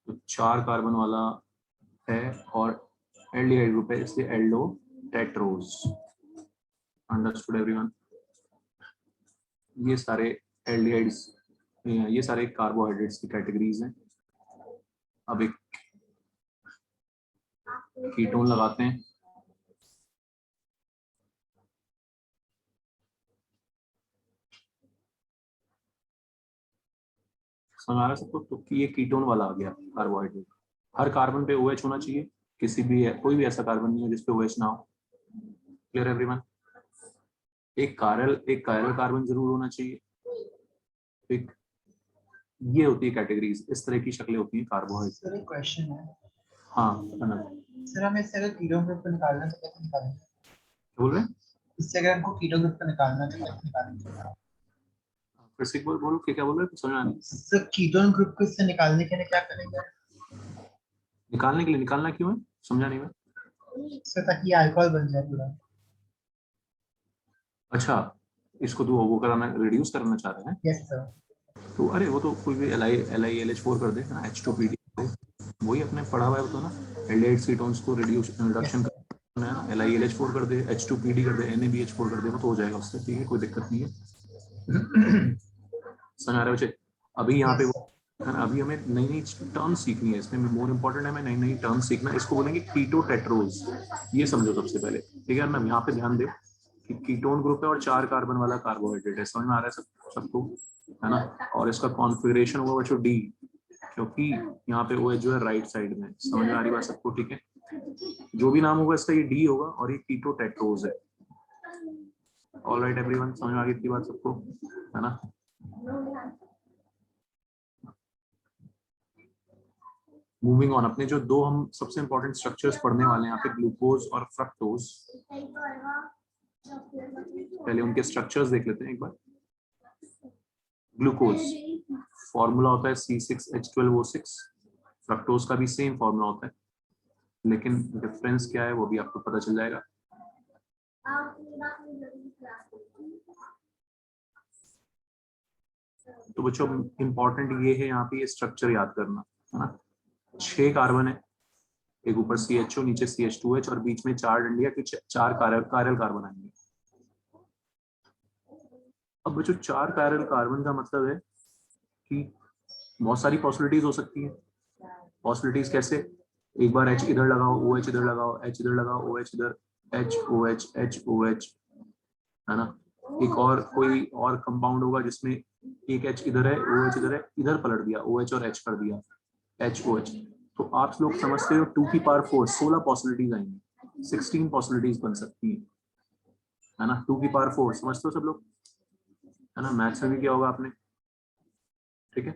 तो 4 कार्बन वाला है और एल्डिहाइड ग्रुप है, इसलिए एल्डो टेट्रोज। Understood everyone? ये सारे एल्डिहाइड्स, ये सारे कार्बोहाइड्रेट्स की कैटेगरीज हैं। अब एक कीटोन लगाते हैं। समझ आ रहा है सबको? तो ये कीटोन वाला आ गया कार्बोहाइड्रेट। हर कार्बन पे OH होना चाहिए, किसी भी कोई भी ऐसा कार्बन नहीं है जिसपे OH ना हो। Clear everyone? एक कायरल कार्बन जरूर होना चाहिए। एक ये होती है कैटेगरीज, इस तरह की शक्लें होती हैं कार्बोहाइड्रेट। सर एक क्वेश्चन है। हाँ सर हमें इससे अगर कीटोन ग्रुप को निकालना है तो कैसे निकालेंगे? क्या बोल रहे हैं? इससे अगर हमको कीटोन ग्रुप को निकालना है तो कैसे निकालेंगे? फिर से बोलो क्या बोल रहे हैं, समझ नहीं। सर कीटोन ग्रुप को इससे निकालने के लिए क्या करेंगे? निकालने के लिए, निकालना क्यों है, समझा नहीं मैं। सर ताकि अल्कोहल बन जाए पूरा। अच्छा, इसको तो वो कराना, रिड्यूस करना चाह रहे हैं। Yes sir. तो अरे वो तो कोई भी LiLH4 कर दे ना, H2PD कर दे, वही अपने पढ़ा हुआ है वो तो ना। एल्डिहाइड कीटोन्स को रिडक्शन करना है ना, LiLH4 कर दे, H2PD कर दे, NaBH4 कर दे, वो तो हो जाएगा उससे, ठीक है, कोई दिक्कत नहीं है। समझ आ रहे बच्चे? अभी यहाँ पे यस वो, अभी हमें नई नई टर्म सीखनी है, इसमें मोर इम्पोर्टेंट है हमें नई नई टर्म सीखना है। इसको बोलेंगे कीटो टेट्रोज, ये समझो सबसे पहले, ठीक है ना। यहाँ पे ध्यान दे कि कीटोन ग्रुप है और 4 कार्बन वाला कार्बोहाइड्रेट है, समझ में आ रहा है सबको, है ना। और इसका कॉन्फ़िगरेशन होगा बच्चों D, क्योंकि यहाँ पे OH जो है राइट साइड में। समझ में आ रही बात सबको? ठीक है, जो भी नाम होगा इसका ये D होगा और ये कीटो टेट्रोज है। ऑलराइट एवरीवन, समझ में आ गई बात सबको, है ना। मूविंग ऑन, अपने जो दो हम सबसे इंपॉर्टेंट स्ट्रक्चर्स पढ़ने वाले हैं यहाँ पे, ग्लूकोज और फ्रक्टोज। पहले उनके स्ट्रक्चर्स देख लेते हैं एक बार। ग्लूकोज फॉर्मूला होता है C6H12O6। फ्रक्टोज का भी सेम फॉर्मूला होता है, लेकिन डिफरेंस क्या है वो भी आपको पता चल जाएगा। तो बच्चों इंपॉर्टेंट ये है यहाँ पे ये स्ट्रक्चर याद करना, है ना। 6 कार्बन है, एक ऊपर CHO, नीचे CH2H और बीच में 4 डंडिया के 4 कायरल कार्बन आएंगे। अब बच्चों 4 कायरल कार्बन का मतलब है कि बहुत सारी पॉसिबिलिटीज हो सकती है। पॉसिबिलिटीज कैसे? एक बार H इधर लगाओ, OH इधर लगाओ, H इधर लगाओ, OH इधर, HOH, है ना। एक और कोई और कंपाउंड होगा जिसमें एक H इधर है, OH इधर है, इधर पलट दिया, OH और H कर दिया, HOH। तो आप लोग समझते हो 2 की पावर 4, 16 पॉसिबिलिटीज आएंगी, 16 पॉसिबिलिटीज बन सकती है ना। 2 की पावर 4 समझते हो सब लोग, है ना। मैथ्स में भी क्या होगा आपने, ठीक है,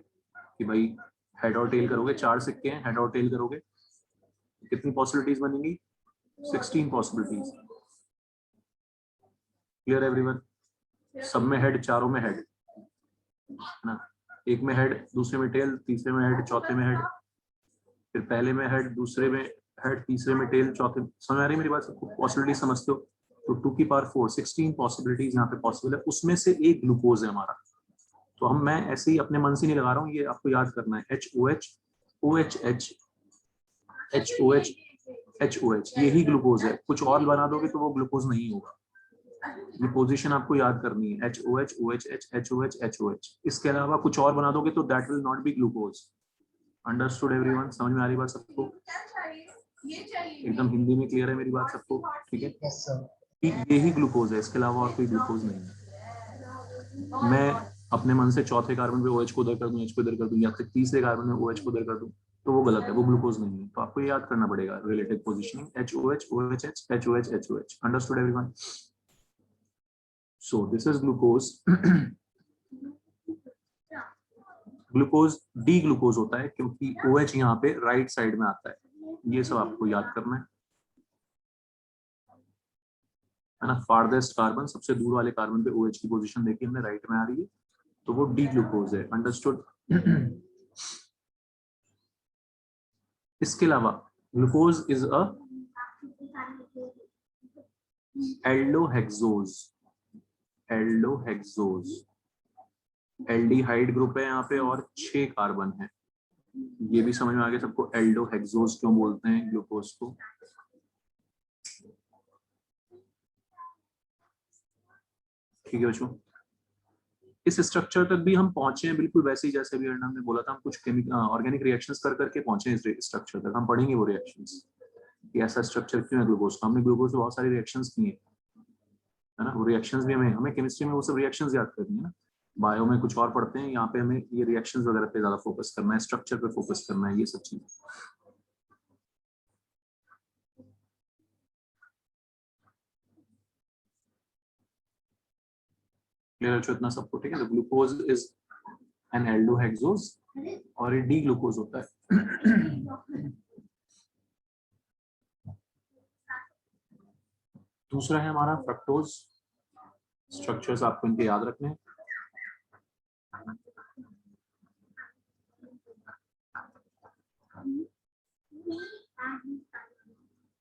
कि भाई हेड और टेल करोगे, 4 सिक्के हैं, हेड और टेल करोगे, कितनी पॉसिबिलिटीज बनेंगी? 16 पॉसिबिलिटीज। Clear everyone? सब में हेड, चारों में हेड, है ना। एक में हेड, दूसरे में टेल, तीसरे में हेड, चौथे में हेड, फिर पहले में हेड, दूसरे में हेड, तीसरे में टेल, चौथे। समझ आ रही मेरी बात सबको? पॉसिबिलिटी समझते हो? तो 2 की पावर 4, 16 पॉसिबिलिटीज यहाँ पे पॉसिबल है, उसमें से एक ग्लूकोज है हमारा। तो मैं ऐसे ही अपने मन से नहीं लगा रहा हूँ, ये आपको याद करना है। HOH, OHH, HOH, HOH, यही ग्लूकोज है। कुछ और बना दोगे तो वो ग्लूकोज नहीं होगा। ये पोजीशन आपको याद करनी है, HOH, OHH, HOH, HOH। इसके अलावा कुछ और बना दोगे तो that will not be glucose. Understood everyone? समझ में आ रही बात सबको? एकदम हिंदी में क्लियर है मेरी बात सबको? ठीक है, यस सर। यही ग्लूकोज है, इसके अलावा और कोई ग्लूकोज नहीं है। मैं अपने मन से चौथे कार्बन पे OH को उधर कर दूं, H को इधर कर दूं, या फिर तीसरे कार्बन में OH को उधर कर दूं, तो वो गलत है, वो ग्लूकोज नहीं है। तो आपको ये याद करना पड़ेगा relative positioning, HOH, OHH, HOH, HOH। Understood everyone? So this is glucose. Glucose D glucose होता है क्योंकि OH यहाँ पे राइट साइड में आता है। ये सब आपको याद करना है ना। फारदेस्ट कार्बन, सबसे दूर वाले कार्बन पे OH की पोजीशन देखिए हमने, राइट में आ रही है, तो वो डी ग्लूकोज है। अंडरस्टूड? इसके अलावा glucose is a aldohexose. Aldohexose aldehyde group है यहाँ पे और 6 कार्बन है। ये भी समझ में आ गया सबको, एल्डोहेक्सोज क्यों बोलते हैं ग्लूकोज को। ठीक है बच्चों, इस स्ट्रक्चर तक भी हम पहुंचे हैं बिल्कुल वैसे ही जैसे भी अर्णव ने बोला था, हम कुछ ऑर्गेनिक रिएक्शंस कर करके पहुंचे हैं इस स्ट्रक्चर तक। हम पढ़ेंगे वो रिएक्शंस कि ऐसा स्ट्रक्चर क्यों है ग्लूकोज का। हमने ग्लूकोज से बहुत सारी रिएक्शंस की हैं, है ना। वो रिएक्शंस भी हमें केमिस्ट्री में वो सब रिएक्शंस याद करनी है ना। बायो में कुछ और पढ़ते हैं, यहाँ पे हमें ये रिएक्शंस वगैरह पे ज्यादा फोकस करना है, स्ट्रक्चर पे फोकस करना है, ये सब चीजें। क्लियर है इतना सबको? ठीक है, तो ग्लूकोज इज एन एल्डोहेक्सोज और ये डी ग्लूकोज होता है। दूसरा है हमारा फ्रक्टोज। स्ट्रक्चर्स आपको इनके याद रखने हैं।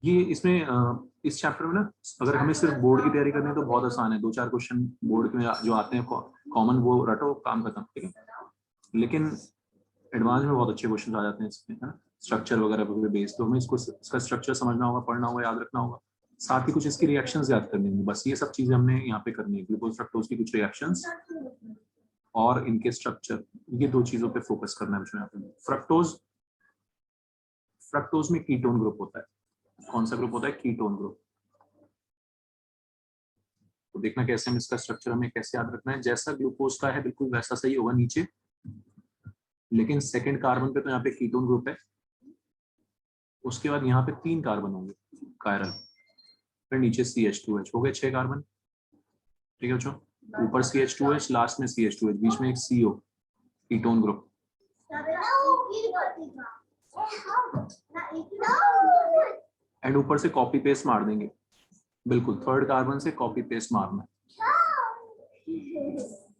ये इसमें इस चैप्टर में ना, अगर हमें सिर्फ बोर्ड की तैयारी करनी है तो बहुत आसान है, 2-4 क्वेश्चन बोर्ड में जो आते हैं कॉमन वो रटो, काम खत्म। ठीक है, लेकिन एडवांस में बहुत अच्छे क्वेश्चन आ जाते हैं इसमें, है ना, स्ट्रक्चर वगैरह पे बेस्ड। तो हमें इसका स्ट्रक्चर समझना होगा, पढ़ना होगा, याद रखना होगा, साथ ही कुछ इसकी रिएक्शंस याद करनी होंगी। बस ये सब चीजें हमने यहाँ पे करनी है, ग्लूकोज फ्रक्टोज की कुछ रिएक्शंस और इनके स्ट्रक्चर, ये 2 चीजों पे फोकस करना है यहाँ पे। फ्रक्टोज में कीटोन ग्रुप होता है। कौन सा ग्रुप होता है? Ketone group. तो देखना कैसे हम इसका स्ट्रक्चर हमें कैसे याद रखना है। जैसा ग्लूकोज का है बिल्कुल वैसा सही होगा नीचे, लेकिन सेकंड कार्बन पे तो यहाँ पे कीटोन ग्रुप है, उसके बाद यहाँ पे 3 कार्बन होंगे कायरल, फिर नीचे CH2H हो गए 6 कार्बन। ठीक है बच्चों, ऊपर CH2H, लास्ट में CH2H, बीच में एक CO, कीटोन ग्रुप। एंड ऊपर से कॉपी पेस्ट मार देंगे, बिल्कुल थर्ड कार्बन से कॉपी पेस्ट मारना है।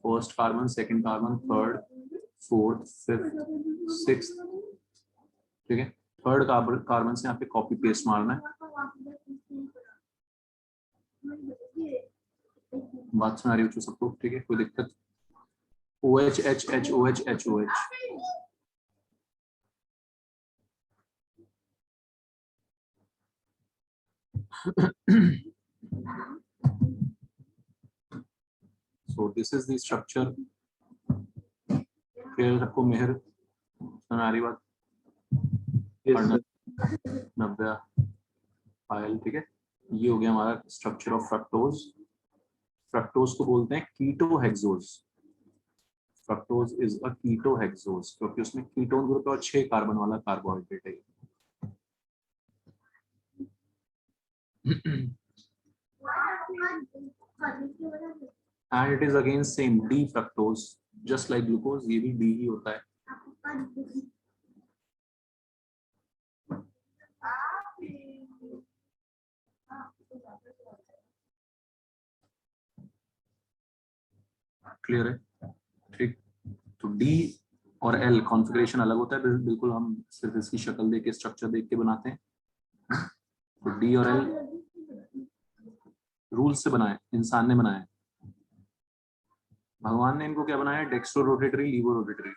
First carbon, second carbon, third, fourth, fifth, sixth. ठीक है, थर्ड कार्बन से यहाँ पे कॉपी पेस्ट मारना है। बात सुना रही हो सबको? ठीक है, कोई दिक्कत? OH H H OH H OH। So this is the structure। फिर सबको मेहर सुना रही बात? नव्या, पायल, ठीक है। ये हो गया हमारा स्ट्रक्चर ऑफ फ्रक्टोज। फ्रक्टोज को बोलते हैं कीटोहेक्सोज। फ्रक्टोज इज अ कीटोहेक्सोज क्योंकि उसमें कीटोन ग्रुप और 6 कार्बन वाला कार्बोहाइड्रेट है। And it is again same D fructose, just like glucose, ये भी डी ही होता है। क्लियर है? ठीक, तो डी और एल कॉन्फ़िगरेशन अलग होता है, बिल्कुल हम सिर्फ इसकी शक्ल देख के, स्ट्रक्चर देख के बनाते हैं। तो डी और एल रूल से बनाए, इंसान ने बनाया। भगवान ने इनको क्या बनाया? Dextrorotatory, levorotatory.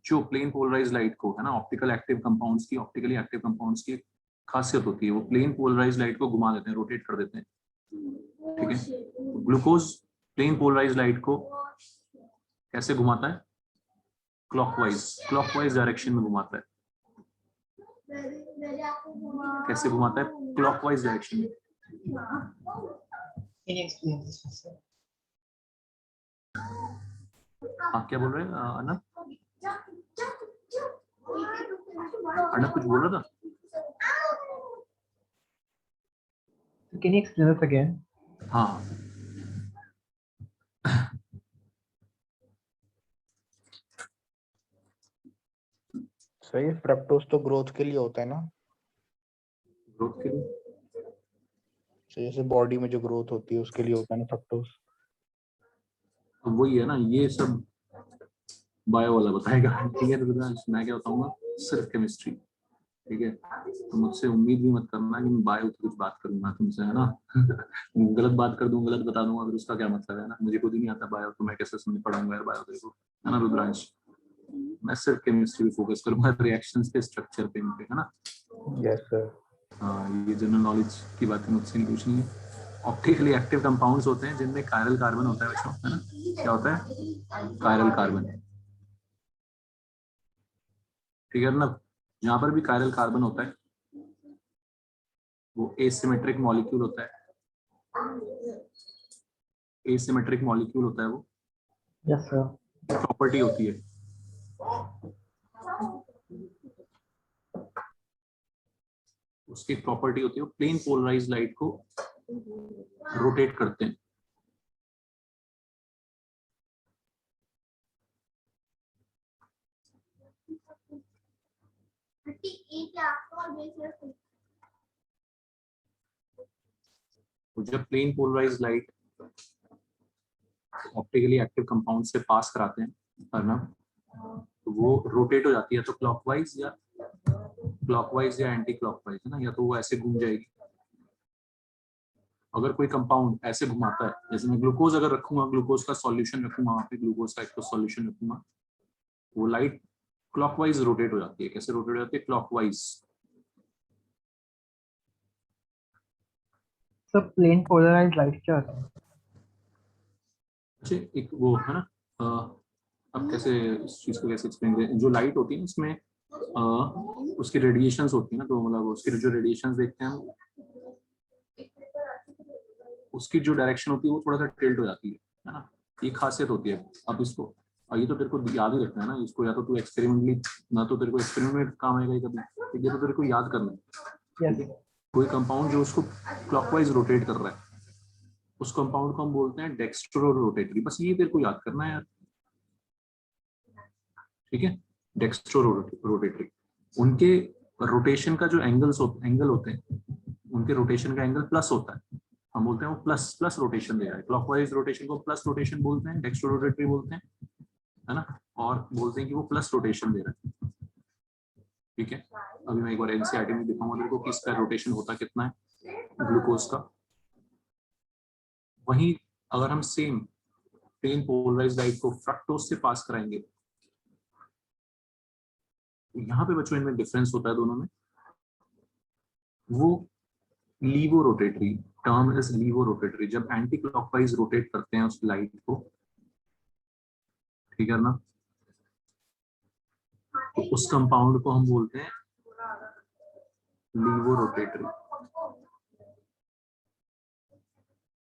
जो प्लेन पोलराइज लाइट को, है ना, ऑप्टिकली एक्टिव कंपाउंड्स की खासियत होती है, वो प्लेन पोलराइज लाइट को घुमा देते हैं, रोटेट कर देते हैं। ठीक है, तो ग्लूकोज प्लेन पोलराइज लाइट को कैसे घुमाता है? क्लॉकवाइज डायरेक्शन में घुमाता है। कैसे घुमाता है? क्लॉकवाइज डायरेक्शन में। हाँ, क्या बोल रहे हैं अर्णव? अर्णव कुछ बोल रहा था? Can you explain this again? हाँ, सही। फ्रक्टोज तो ग्रोथ के लिए होता है ना? ग्रोथ के लिए? तो जैसे बॉडी में जो ग्रोथ होती है उसके लिए होता है ना फ्रक्टोज। तो वही है ना, ये सब बायो वाला बताएगा। ठीक है, तो मैं क्या बताऊंगा? सिर्फ केमिस्ट्री। ठीक है, तो मुझसे उम्मीद भी मत करना कि मैं बायो की कुछ बात करूंगा तुमसे, है ना। गलत बात कर दूं, गलत बता दूंगा, फिर उसका क्या मतलब है ना। मुझे खुद ही नहीं आता बायो, तो मैं कैसे समझ पढ़ाऊंगा यार बायो तेरे को, है ना रुद्रांश? मैं सिर्फ केमिस्ट्री पे फोकस करूंगा, रिएक्शंस पे, स्ट्रक्चर पे, इन पे, है ना। Yes sir. हाँ, ये जनरल नॉलेज की बातें मुझसे नहीं पूछनी है। ऑप्टिकली एक्टिव कंपाउंड्स होते हैं जिनमें कायरल कार्बन होता है बच्चों, है ना। क्या होता है? Chiral carbon. ठीक है ना। यहाँ पर भी कायरल कार्बन होता है, वो एसिमेट्रिक मॉलिक्यूल होता है, एसिमेट्रिक मॉलिक्यूल होता है वो। Yes sir. प्रॉपर्टी होती है, उसकी प्रॉपर्टी होती है, वो प्लेन पोलराइज लाइट को रोटेट करते हैं। तो जब plane polarize light optically active compound से पास कराते हैं, है ना, तो वो रोटेट हो जाती है, तो क्लॉकवाइज या एंटी क्लॉकवाइज, है ना, या तो वो ऐसे घूम जाएगी। अगर कोई कंपाउंड ऐसे घुमाता है, जैसे मैं ग्लूकोज अगर रखूंगा, ग्लूकोज का सॉल्यूशन रखूंगा वहां पे, ग्लूकोज का एक तो सॉल्यूशन रखूंगा, वो लाइट क्लॉकवाइज रोटेट हो जाती है। कैसे रोटेट हो जाती है? क्लॉकवाइज। सब प्लेन पोलराइज्ड लाइट क्या होता है? अच्छा, एक वो है ना, अब कैसे इस चीज को कैसे एक्सप्लेन करें, जो लाइट होती है उसमें उसकी रेडिएशंस होती है ना, तो मतलब उसकी जो रेडिएशंस देखते हैं हम, उसकी जो डायरेक्शन होती है वो थोड़ा सा टिल्ट हो जाती है ना। ये खासियत होती है। अब इसको, और ये तो तेरे को याद ही रखना है ना इसको, या तो तू एक्सपेरिमेंटली, ना तो तेरे को एक्सपेरिमेंट में काम आएगा ही कभी, ये तो तेरे को याद करना है। ठीक है, कोई कंपाउंड जो उसको क्लॉकवाइज रोटेट कर रहा है, उस कंपाउंड को हम बोलते हैं डेक्स्ट्रो रोटेटरी। बस ये तेरे को याद करना है यार, ठीक है। डेक्स्ट्रो रोटेटरी, उनके रोटेशन का जो एंगल होते हैं, उनके रोटेशन का एंगल प्लस होता है, हम बोलते हैं वो प्लस रोटेशन दे रहा है। क्लॉकवाइज रोटेशन को प्लस रोटेशन बोलते हैं, डेक्स्ट्रो रोटेटरी बोलते हैं, है ना, और बोलते हैं कि वो प्लस रोटेशन दे रहा है। ठीक है, अभी मैं एक बार एनसीईआरटी में दिखाऊंगा तेरे को कि इसका रोटेशन होता कितना है ग्लूकोज का। वहीं अगर हम सेम प्लेन पोलराइज्ड लाइट को फ्रक्टोज से पास कराएंगे, तो यहाँ पे बच्चों इनमें डिफरेंस होता है दोनों में। वो levorotatory, term is levorotatory, जब एंटी क्लॉकवाइज रोटेट करते हैं उस लाइट को, ठीक है ना, तो उस कंपाउंड को हम बोलते हैं लीवो रोटेटरी।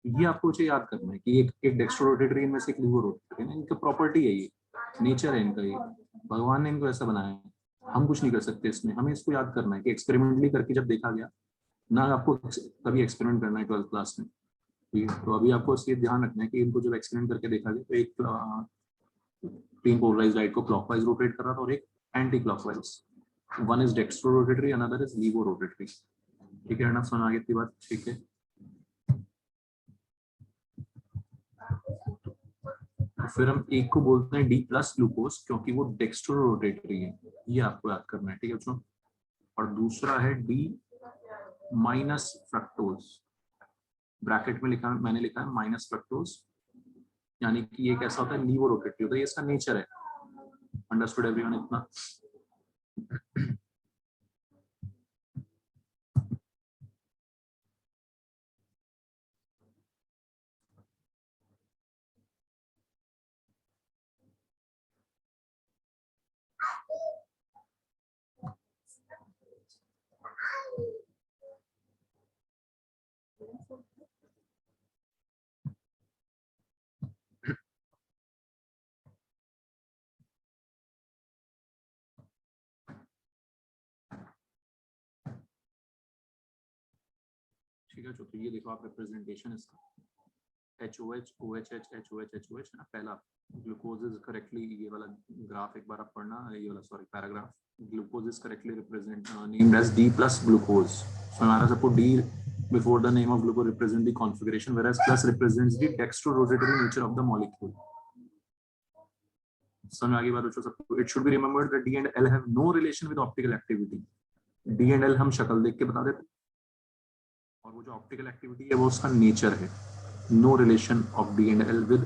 ये आपको मुझे याद करना है कि एक डेक्स्ट्रो रोटेटरी में से एक लीवो रोटेटरी है, इनका प्रॉपर्टी है, ये नेचर है इनका, ये भगवान ने इनको ऐसा बनाया है, हम कुछ नहीं कर सकते इसमें। हमें इसको याद करना है कि एक्सपेरिमेंटली करके जब देखा गया ना, आपको कभी एक्सपेरिमेंट करना है 12th क्लास में, तो अभी आपको ये ध्यान रखना है कि इनको जब एक्सपेरिमेंट करके देखा गया, तो एक प्लेन पोलराइज्ड लाइट को क्लॉकवाइज रोटेट कर रहा था और एक anticlockwise. One is dextrorotatory, another is levorotatory. ठीक है ना, समझ आ गई थी बात? ठीक है, तो फिर हम एक को बोलते हैं डी प्लस ग्लूकोज, क्योंकि वो डेक्स्ट्रो रोटेटरी है, ये आपको याद करना है। ठीक है बच्चों, और दूसरा है डी माइनस फ्रक्टोज, ब्रैकेट में लिखा, मैंने लिखा है माइनस फ्रक्टोज, यानी कि ये कैसा होता है? लीवो रोटेटरी होता है, ये इसका नेचर है। अंडरस्टूड एवरीवन इतना? ठीक है, तो ये देखो आप रिप्रेजेंटेशन इसका, HOH OHH HOH HOH है ना, पहला ग्लूकोज इज करेक्टली, ये वाला ग्राफ एक बार आप पढ़ना, ये वाला sorry paragraph, glucose is correctly represent named as D plus glucose, so हमारा सबको D before the name of glucose represent the configuration, whereas plus represents the dextrorotatory nature of the molecule. समझ आगे बात बच्चों सबको? It should be remembered that D and L have no relation with optical activity. D and L हम शक्ल देख के बता देते, और वो जो ऑप्टिकल एक्टिविटी है वो उसका नेचर है। No relation of D and L with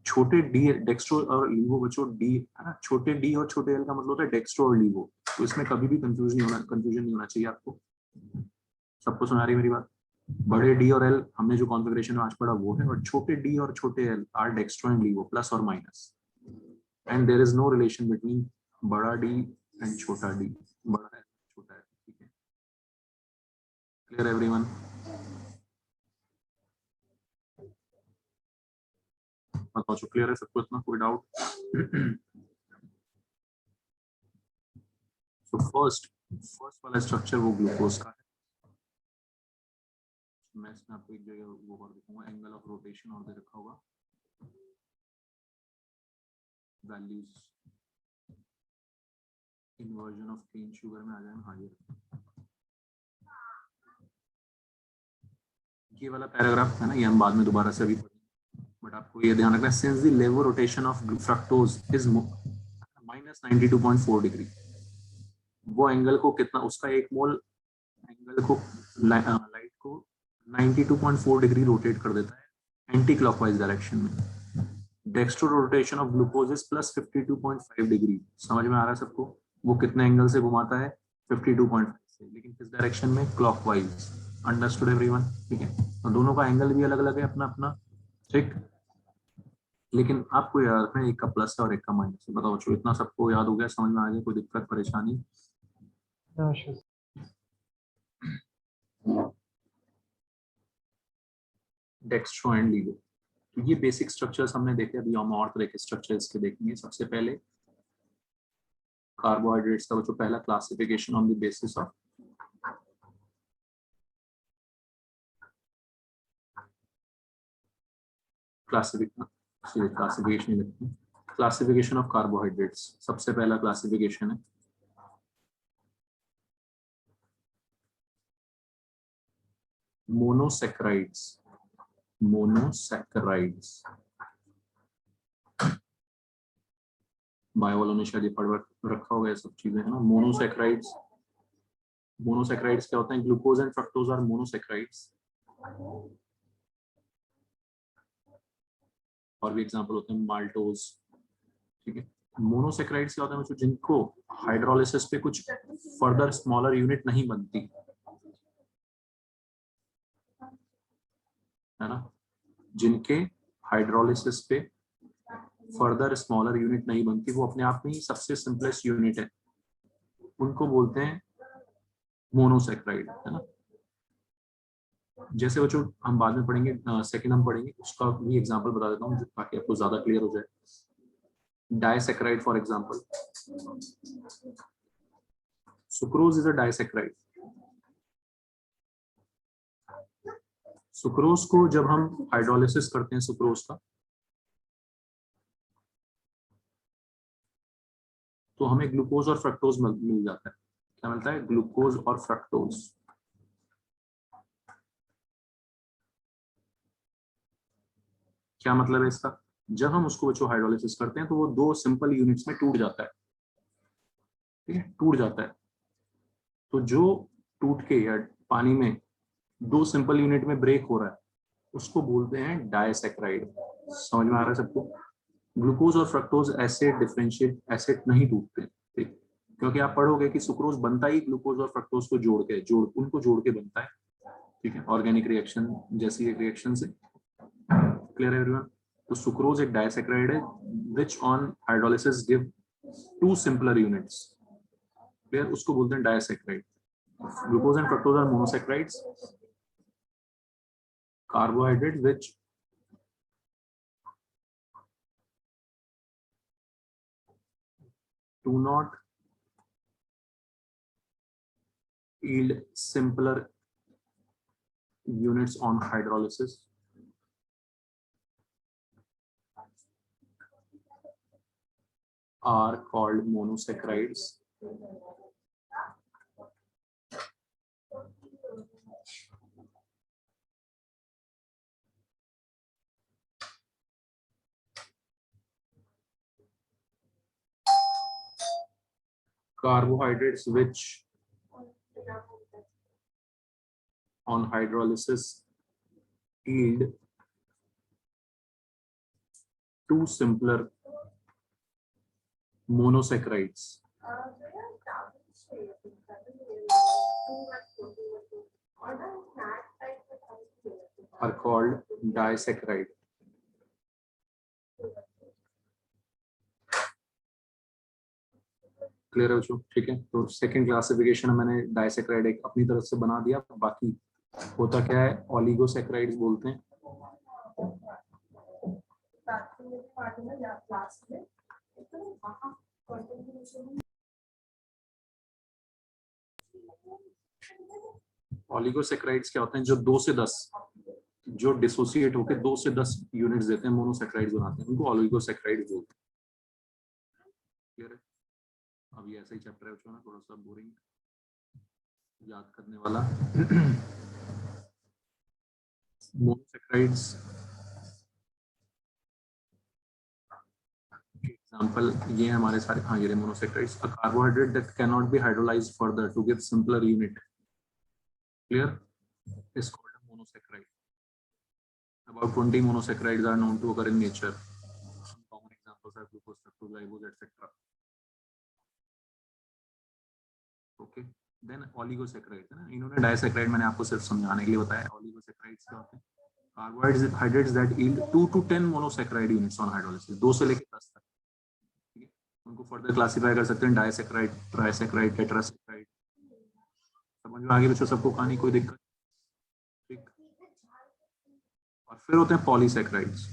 छोटे डी डेक्स्ट्रो और लीवो बच्चों, डी है ना, छोटे डी और छोटे एल का मतलब होता है डेक्स्ट्रो और लीवो। तो इसमें कभी भी कंफ्यूजन नहीं होना चाहिए आपको। सबको सुना रही मेरी बात? बड़े डी और एल हमने जो कॉन्फ़िगरेशन आज पढ़ा वो है, और छोटे डी और छोटे L are dextro and levo plus और minus, and there is no relation between बड़ा डी एंड छोटा डी। बड़ा है छोटा है, ठीक है? Clear everyone? बताओ जो क्लियर है सबको, इतना कोई डाउट? तो फर्स्ट वाला स्ट्रक्चर वो ग्लूकोज का है। मैं इसमें आपको एक जगह वो कर दिखाऊंगा, एंगल ऑफ रोटेशन और दे रखा होगा, values inversion of cane sugar में आ जाए। हाँ ये वाला पैराग्राफ है ना, ये हम बाद में दोबारा से अभी पढ़ेंगे, बट आपको ये ध्यान रखना है, since the level rotation of fructose is minus 92.4 degree, वो एंगल को कितना, उसका एक मोल एंगल को लाइट को 92.4 डिग्री रोटेट कर देता है एंटी क्लॉकवाइज डायरेक्शन में। Dextro rotation of glucose is plus 52.5 degree. समझ में आ रहा है सबको? वो कितने एंगल से घुमाता है? 52.5 से, लेकिन किस डायरेक्शन में? क्लॉकवाइज। Understood everyone? ठीक है, तो दोनों का एंगल भी अलग अलग है अपना अपना, ठीक। लेकिन आपको याद रखना है एक का प्लस है और एक का माइनस है। बताओ बच्चों, इतना सबको याद हो गया, समझ में आ गया? कोई दिक्कत परेशानी? डेक्स्ट्रो एंड लीवो, तो ये बेसिक स्ट्रक्चर्स हमने देखे। अभी हम और तरह के स्ट्रक्चर्स के देखेंगे। सबसे पहले कार्बोहाइड्रेट्स का जो पहला classification on the basis of classification of carbohydrates. सबसे पहला क्लासिफिकेशन है मोनोसैकराइड्स। मोनोसैकराइड्स बायो वालों ने शायद ये पढ़ रखा होगा, ये सब चीजें है ना। मोनोसैकराइड्स, मोनोसैकराइड्स क्या होते हैं? Glucose and fructose are monosaccharides. और भी एग्जांपल होते हैं माल्टोज, ठीक है। मोनोसैकराइड्स क्या होते हैं बच्चों? जिनको हाइड्रोलिसिस पे कुछ फर्दर स्मॉलर यूनिट नहीं बनती, है ना, जिनके हाइड्रोलिसिस पे फर्दर स्मॉलर यूनिट नहीं बनती, वो अपने आप में ही सबसे सिंपलेस्ट यूनिट है, उनको बोलते हैं मोनोसैकराइड, है ना। जैसे बच्चों हम बाद में पढ़ेंगे, सेकंड हम पढ़ेंगे, उसका भी एग्जांपल बता देता हूँ ताकि आपको ज्यादा क्लियर हो जाए। Disaccharide for example, sucrose is a disaccharide. Sucrose को जब हम हाइड्रोलिसिस करते हैं सुक्रोज का, तो हमें ग्लूकोज और फ्रक्टोज मिल जाता है। क्या मिलता है? ग्लूकोज और फ्रक्टोज। क्या मतलब है इसका? जब हम उसको बच्चों हाइड्रोलिसिस करते हैं तो वो दो सिंपल यूनिट्स में टूट जाता है, ठीक है, टूट जाता है। तो जो टूट के या पानी में दो सिंपल यूनिट में ब्रेक हो रहा है, उसको बोलते हैं डाइसैकराइड। समझ में आ रहा है सबको? ग्लूकोज और फ्रक्टोज ऐसे डिफरेंशिएट एसिड नहीं टूटते, ठीक, क्योंकि आप पढ़ोगे कि सुक्रोज बनता ही ग्लूकोज और फ्रक्टोज को उनको जोड़ के बनता है, ठीक है, ऑर्गेनिक रिएक्शन जैसी एक रिएक्शन से। क्लियर है एवरीवन? तो सुक्रोज एक डाइसैकराइड है which on hydrolysis give two simpler units. Clear? उसको बोलते हैं disaccharide. Glucose and fructose are monosaccharides, carbohydrate which do not yield simpler units on hydrolysis are called monosaccharides. Carbohydrates which on hydrolysis yield two simpler monosaccharides are called disaccharide. Clear है बच्चों? ठीक है, तो second classification मैंने disaccharide एक अपनी तरफ से बना दिया, बाकी होता क्या है ओलिगोसैकराइड्स बोलते हैं। ओलिगोसैकराइड्स क्या होते हैं? जो 2 से 10 जो डिसोसिएट होकर 2 से 10 यूनिट्स देते हैं, मोनोसैकराइड्स बनाते हैं, उनको ओलिगोसैकराइड्स बोलते हैं। क्लियर है? अब ये ऐसा ही चैप्टर है बच्चों ना, थोड़ा सा बोरिंग याद करने वाला। मोनोसैकराइड्स एग्जांपल ये हमारे सारे, हाँ ये monosaccharides, a carbohydrate that can not be hydrolysed further to give simpler unit, clear, is called a monosaccharide. About 20 monosaccharides are known to occur in nature. Some common examples are glucose, fructose, ribose, etc. Okay. Then oligosaccharides है ना, इन्होंने disaccharide मैंने आपको सिर्फ समझाने के लिए बताया। ओलिगोसैकराइड्स क्या होते हैं? Carbohydrates that yield 2 to 10 monosaccharide units on hydrolysis, 2 से लेकर 10 तक। ठीक है, उनको फर्दर क्लासिफाई कर सकते हैं डाइसैकराइड, ट्राइसैकराइड, टेट्रासैकराइड। समझ में आगे बच्चों सबको? कहानी कोई दिक्कत? ठीक। और फिर होते हैं polysaccharides,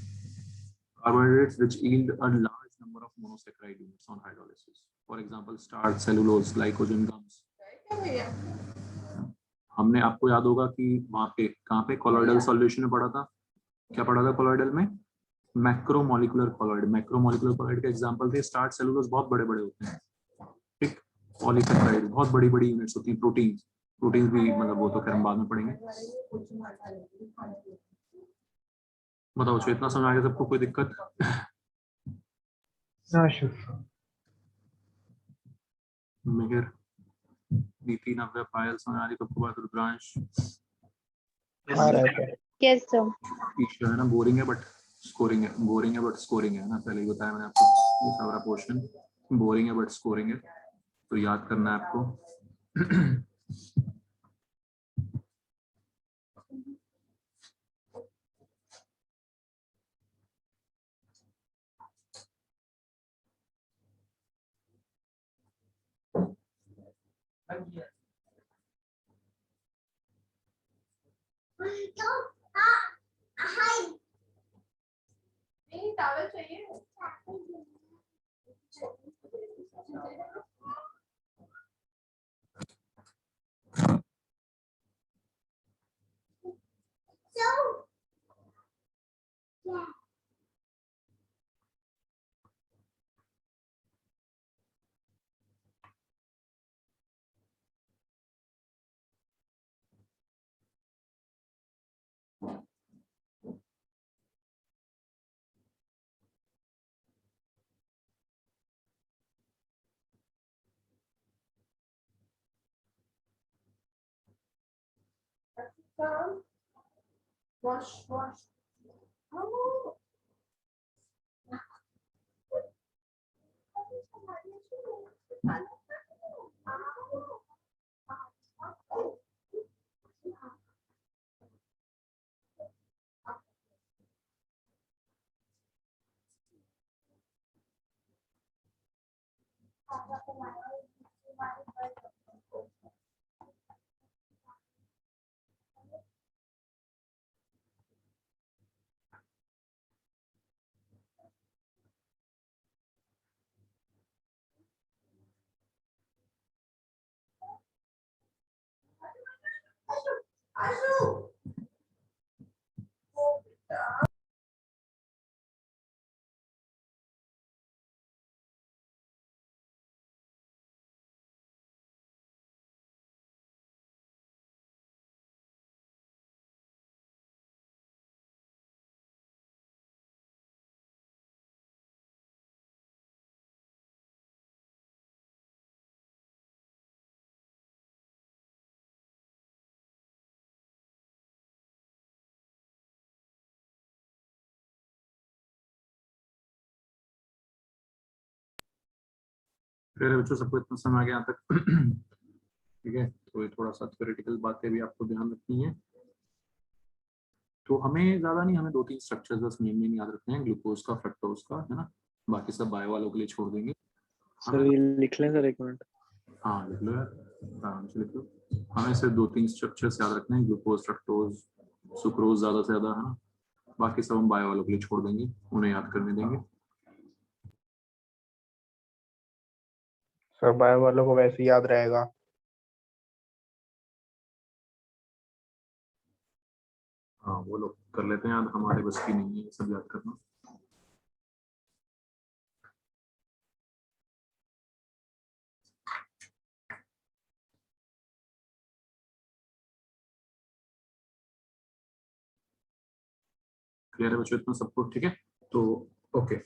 carbohydrates which yield a large number of monosaccharide units on hydrolysis. For example, starch, cellulose, glycogen, gums. हमने, आपको याद होगा कि वहां पे कहाँ पे कोलॉइडल सॉल्यूशन में पढ़ा था, क्या पढ़ा था कोलॉइडल में? Macromolecular colloid. मैक्रोमोलिकुलर कोलॉइड के एग्जांपल थे स्टार्च, सेलुलोज, बहुत बड़े बड़े होते हैं। ठीक, पॉलीसैकराइड बहुत बड़ी बड़ी यूनिट्स होती हैं। प्रोटीन, प्रोटीन भी मतलब वो तो खैर हम बाद में पढ़ेंगे। बताओ, इतना समझ आ गया सबको? कोई दिक्कत? मिहिर, नीति, नव्या, पायल, समझ आ रही सबको बात? Rudransh, yes sir. ईश्वर है ना, बोरिंग है बट स्कोरिंग है, बोरिंग है बट स्कोरिंग है ना, पहले ही बताया मैंने आपको। ये सारा पोर्शन बोरिंग है बट स्कोरिंग है, तो याद करना है आपको। टॉवल चाहिए? Wash. Oh. फिर बच्चों सबको इतना समझ आ गया यहाँ तक? ठीक है, तो ये थोड़ा सा थ्योरेटिकल बातें भी आपको ध्यान रखनी है। तो हमें ज्यादा नहीं, हमें 2-3 स्ट्रक्चर्स बस मेन याद रखने हैं, ग्लूकोज का, फ्रक्टोज का, है ना। बाकी सब बायो वालों के लिए छोड़ देंगे। सर ये लिख लें सर, एक मिनट। हाँ लिख लो यार, आराम से लिख लो। हमें सिर्फ 2-3 स्ट्रक्चर्स याद रखने हैं, ग्लूकोज, फ्रक्टोज, सुक्रोज ज्यादा से ज्यादा, है ना। बाकी सब हम बायो वालों के लिए छोड़ देंगे, उन्हें याद करने देंगे। सर बायो वालों को वैसे ही याद रहेगा। हाँ वो लोग कर लेते हैं याद, हमारे बस की नहीं है ये सब याद करना। क्लियर है बच्चों इतना सबको? ठीक है, तो ओके।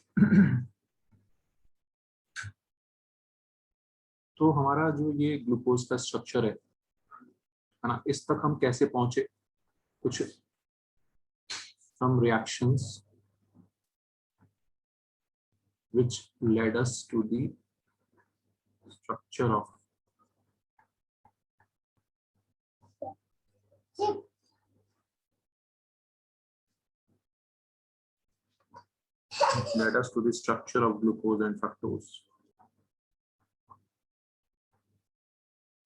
तो हमारा जो ये ग्लूकोज का स्ट्रक्चर है ना, इस तक हम कैसे पहुंचे? कुछ some reactions which led us to the structure of glucose and fructose।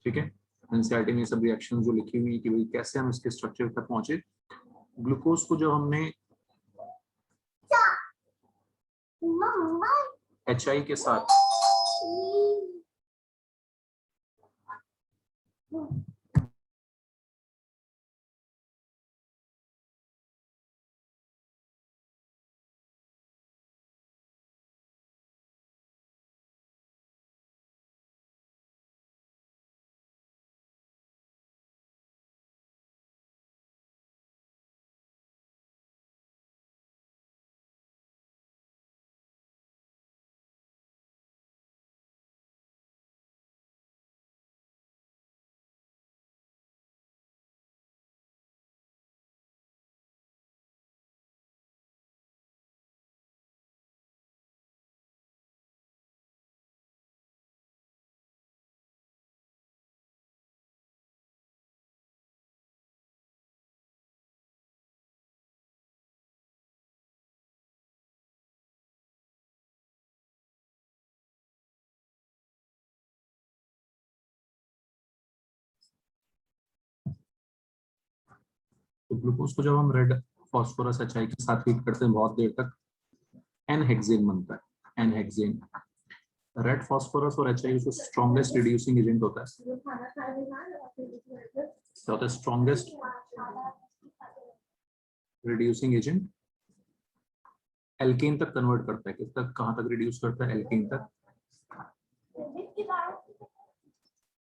ठीक है, एनसीईआरटी में सब रिएक्शन जो लिखी हुई है कि भाई कैसे हम इसके स्ट्रक्चर तक पहुंचे। ग्लूकोज को जब हमने HI के साथ तो ग्लूकोज को जब हम रेड फास्फोरस HI के साथ हीट करते हैं बहुत देर तक, एन हेक्सेन बनता है। एन हेक्सेन, रेड फास्फोरस और HI जो स्ट्रॉन्गेस्ट रिड्यूसिंग एजेंट होता है। क्या होता है स्ट्रॉन्गेस्ट रिड्यूसिंग एजेंट? एल्केन तक कन्वर्ट करता है। किस तक, कहां तक रिड्यूस करता है? एल्केन तक।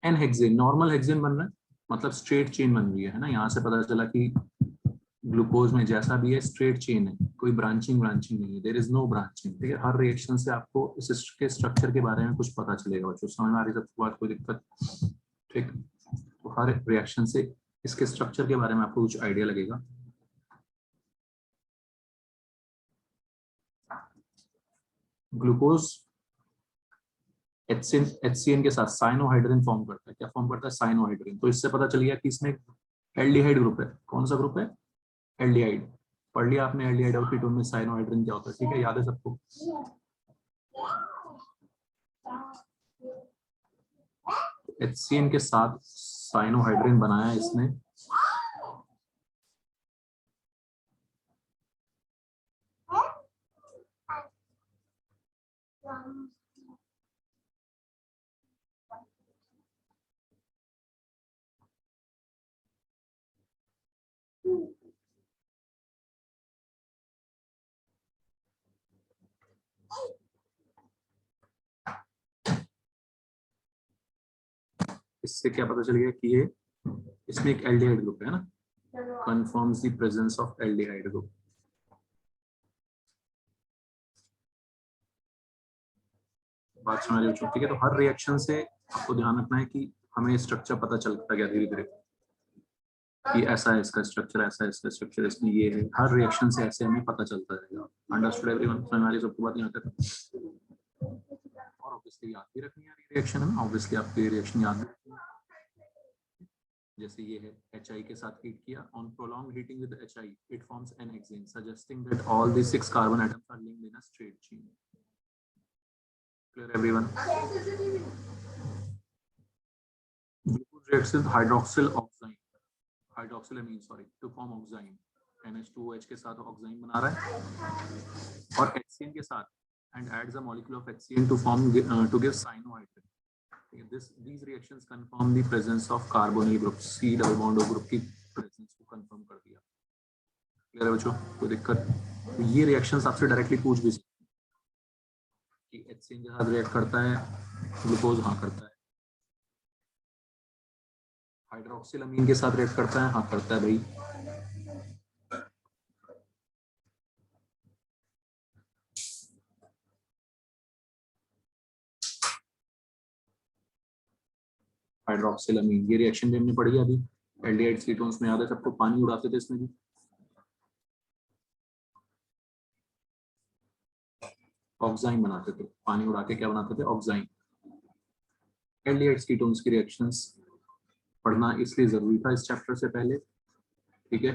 एन हेक्सेन, नॉर्मल हेक्सेन बन रहा है, मतलब स्ट्रेट चेन बन रही है ना। यहाँ से पता चला कि ग्लूकोज में जैसा भी है स्ट्रेट चेन है, कोई ब्रांचिंग नहीं है, देयर इज नो ब्रांचिंग। ठीक है, हर रिएक्शन से आपको इसके स्ट्रक्चर के बारे में कुछ पता चलेगा बच्चों, समझ में आ रही है सबकी बात? कोई दिक्कत? ठीक, तो हर रिएक्शन से इसके स्ट्रक्चर के बारे में आपको कुछ आइडिया लगेगा। ग्लूकोज HCN के साथ साइनोहाइड्रिन फॉर्म करता है। क्या फॉर्म करता है? साइनोहाइड्रिन। तो इससे पता चल गया कि इसमें एल्डिहाइड ग्रुप है। कौन सा ग्रुप है? एल्डिहाइड। पढ़ लिया आपने एल्डिहाइड और कीटोन में साइनोहाइड्रिन क्या होता है? ठीक है, याद है सबको? HCN के साथ साइनोहाइड्रिन बनाया इसने। इससे क्या पता चल गया कि ये इसमें एक एल्डिहाइड ग्रुप है ना, confirms the presence of aldehyde group. बात समझ रहे हो? ठीक है, तो हर रिएक्शन से आपको ध्यान रखना है कि हमें स्ट्रक्चर पता चलता गया धीरे धीरे कि ऐसा है इसका स्ट्रक्चर, ऐसा है इसका स्ट्रक्चर, इसमें ये है। हर रिएक्शन से ऐसे हमें पता चलता रहेगा। Understood everyone? समझ आ रही है सबको बात यहाँ तक? और इसलिए याद भी रखनी है रिएक्शन है ना, ऑब्वियसली आपको ये रिएक्शन याद रखनी है। जैसे ये है HI के साथ हीट किया, on prolong heating with HI it forms n hexane suggesting that all the 6 carbon atoms are linked in a straight chain. Clear everyone? Glucose reacts with hydroxyl oxime, hydroxylamine sorry, to form oxime. NH2OH के साथ oxime बना रहा है और HCN के साथ and adds a molecule of HCN to form to give cyanohydrin. These reactions confirm the presence of carbonyl group. C double bond O group की presence को confirm कर दिया। क्लियर है बच्चों? कोई दिक्कत? तो ये reactions आपसे directly पूछ भी सकते हैं कि HCN के साथ react करता है, ग्लूकोज हाँ करता है, हाइड्रोक्सिलामीन के साथ रिएक्ट करता है, हाँ करता है भाई। हाइड्रोक्सिलामीन ये रिएक्शन भी हमने पढ़ी अभी एल्डिहाइड कीटोन्स में, याद है सबको? पानी उड़ाते थे इसमें भी, ऑक्साइन बनाते थे, पानी उड़ा के क्या बनाते थे? ऑक्साइन। एल्डिहाइड कीटोन्स की रिएक्शंस पढ़ना इसलिए जरूरी था इस चैप्टर से पहले, ठीक है?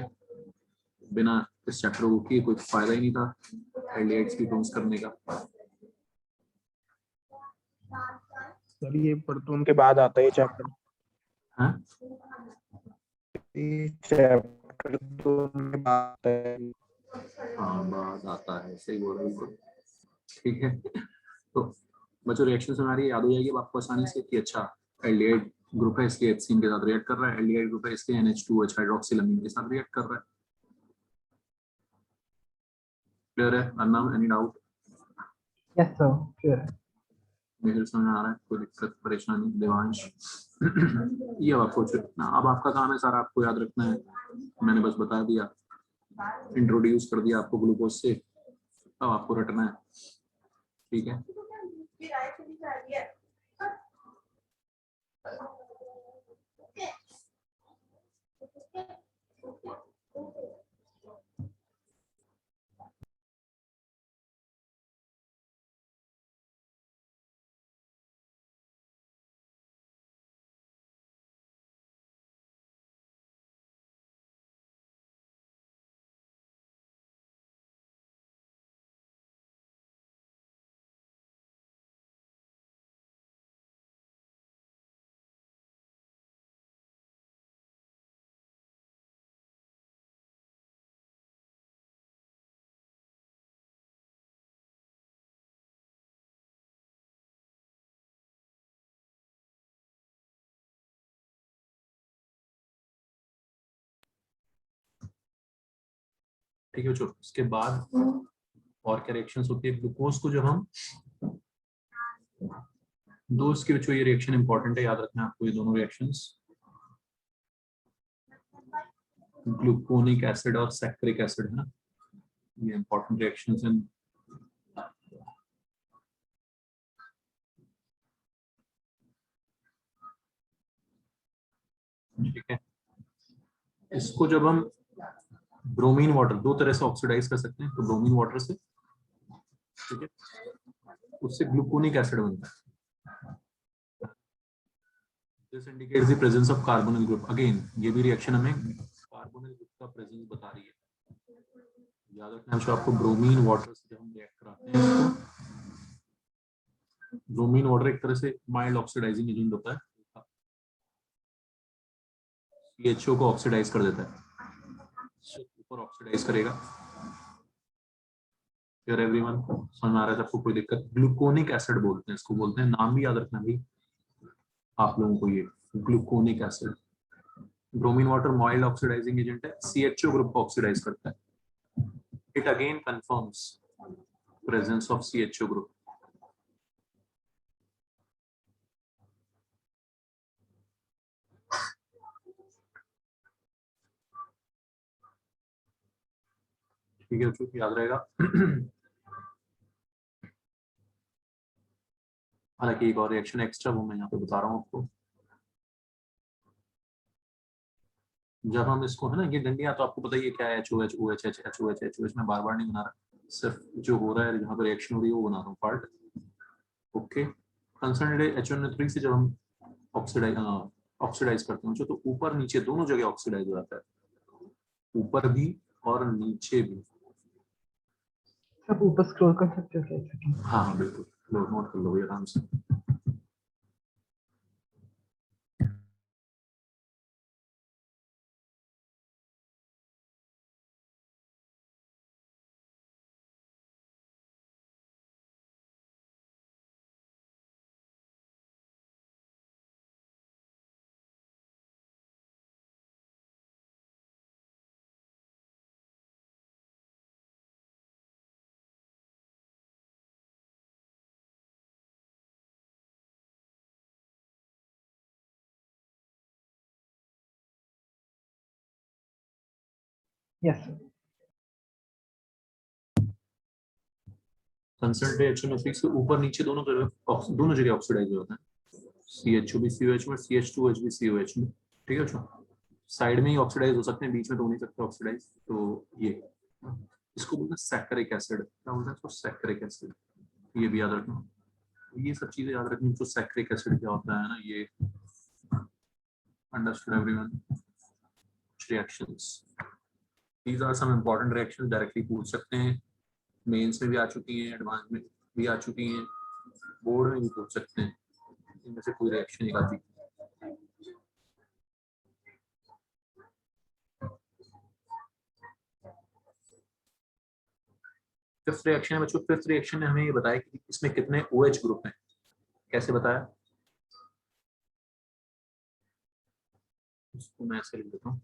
बिना इस चैप्टर को किए कोई फायदा ही नहीं था एल्डिहाइड कीटोन्स करने का। सर ये परतून के बाद आता है चैप्टर। हाँ चैप्टर तो के बाद है। हाँ बाद आता है, सही बोल रहे हो, ठीक है। तो बच्चों रिएक्शन से हमारी याद हो जाएगी अब आपको आसानी से कि अच्छा एल्डिहाइड ग्रुप है इसलिए HCN के साथ रिएक्ट कर रहा है, एल्डिहाइड ग्रुप है इसलिए NH2OH हाइड्रोक्सिलामीन के साथ रिएक्ट कर रहा है। क्लियर है? Arnav any doubt? Yes sir clear है। मेरे समझ में आ रहा है? कोई दिक्कत परेशानी? देवांश ये अब आपको ना, अब आपका काम है सारा आपको याद रखना है, मैंने बस बता दिया, इंट्रोड्यूस कर दिया आपको ग्लूकोज से, अब आपको रटना है, ठीक है? ठीक है बच्चों, इसके बाद और क्या रिएक्शंस होती है? ग्लूकोज को जब हम दो, इसके बच्चों ये रिएक्शन इंपॉर्टेंट है, याद रखना है आपको ये दोनों रिएक्शंस, ग्लूकोनिक एसिड और सैक्रिक एसिड है ना, ये इंपॉर्टेंट रिएक्शंस हैं। ठीक है, इसको जब हम ब्रोमीन वाटर, दो तरह से ऑक्सीडाइज कर सकते हैं, तो ब्रोमीन वाटर से, ठीक है, उससे ग्लूकोनिक एसिड बनता है। This indicates the presence of carbonyl group. Again ये भी रिएक्शन हमें कार्बोनिल ग्रुप का प्रेजेंस बता रही है। याद रखना है आपको, ब्रोमीन वाटर से जब हम रिएक्ट कराते हैं इसको, ब्रोमीन वाटर एक तरह से माइल्ड ऑक्सीडाइजिंग एजेंट होता है, CHO को ऑक्सीडाइज कर देता है, ऊपर ऑक्सीडाइज करेगा। फिर एवरीवन समझ में आ रहा है सबको? कोई दिक्कत? ग्लूकोनिक एसिड बोलते हैं इसको, बोलते हैं, नाम भी याद रखना भाई आप लोगों को, ये gluconic acid. Bromine water mild oxidising agent है, CHO ग्रुप को ऑक्सीडाइज करता है। It again confirms presence of CHO group. ठीक है, तो याद रहेगा। हालांकि एक और रिएक्शन एक्स्ट्रा वो मैं यहाँ पे बता रहा हूँ आपको, जब हम इसको, है ना, ये डंडियां तो आपको पता ही है क्या है, HOH OH HOH HOH, मैं बार बार नहीं बना रहा, सिर्फ जो हो रहा है जहाँ पर रिएक्शन हो रही है वो बना रहा हूँ पार्ट। ओके, कंसंट्रेटेड HNO3 से जब हम ऑक्सीडाइज करते हैं तो ऊपर नीचे दोनों जगह ऑक्सीडाइज हो जाता है, ऊपर भी और नीचे भी। सब ऊपर स्क्रॉल कर सकते हो क्या एक सेकंड? हाँ हाँ बिल्कुल, नोट कर लो भाई आराम से। Yes sir. कंसंट्रेटेड HNO3 से ऊपर नीचे दोनों जगह ऑक्सीडाइज हो जाता है, CHO भी COH में, CH2OH भी COH में। ठीक है बच्चों, साइड में ही ऑक्सीडाइज हो सकते हैं, बीच में तो हो नहीं सकते ऑक्सीडाइज। तो ये इसको बोलते हैं सैकरिक एसिड। क्या बोलते हैं इसको? सैकरिक एसिड। ये भी याद रखना, ये सब चीजें याद रखनी। तो सैकरिक एसिड क्या होता है ना, ये understood everyone. Reactions, these are some important reactions, directly पूछ सकते हैं, मेंस में भी आ चुकी हैं, एडवांस में भी आ चुकी हैं, बोर्ड में भी पूछ सकते हैं, इनमें से कोई रिएक्शन एक आती। फिफ्थ रिएक्शन है बच्चों, फिफ्थ रिएक्शन ने हमें ये बताया कि इसमें कितने OH ग्रुप हैं। कैसे बताया? इसको मैं ऐसे लिख देता हूँ,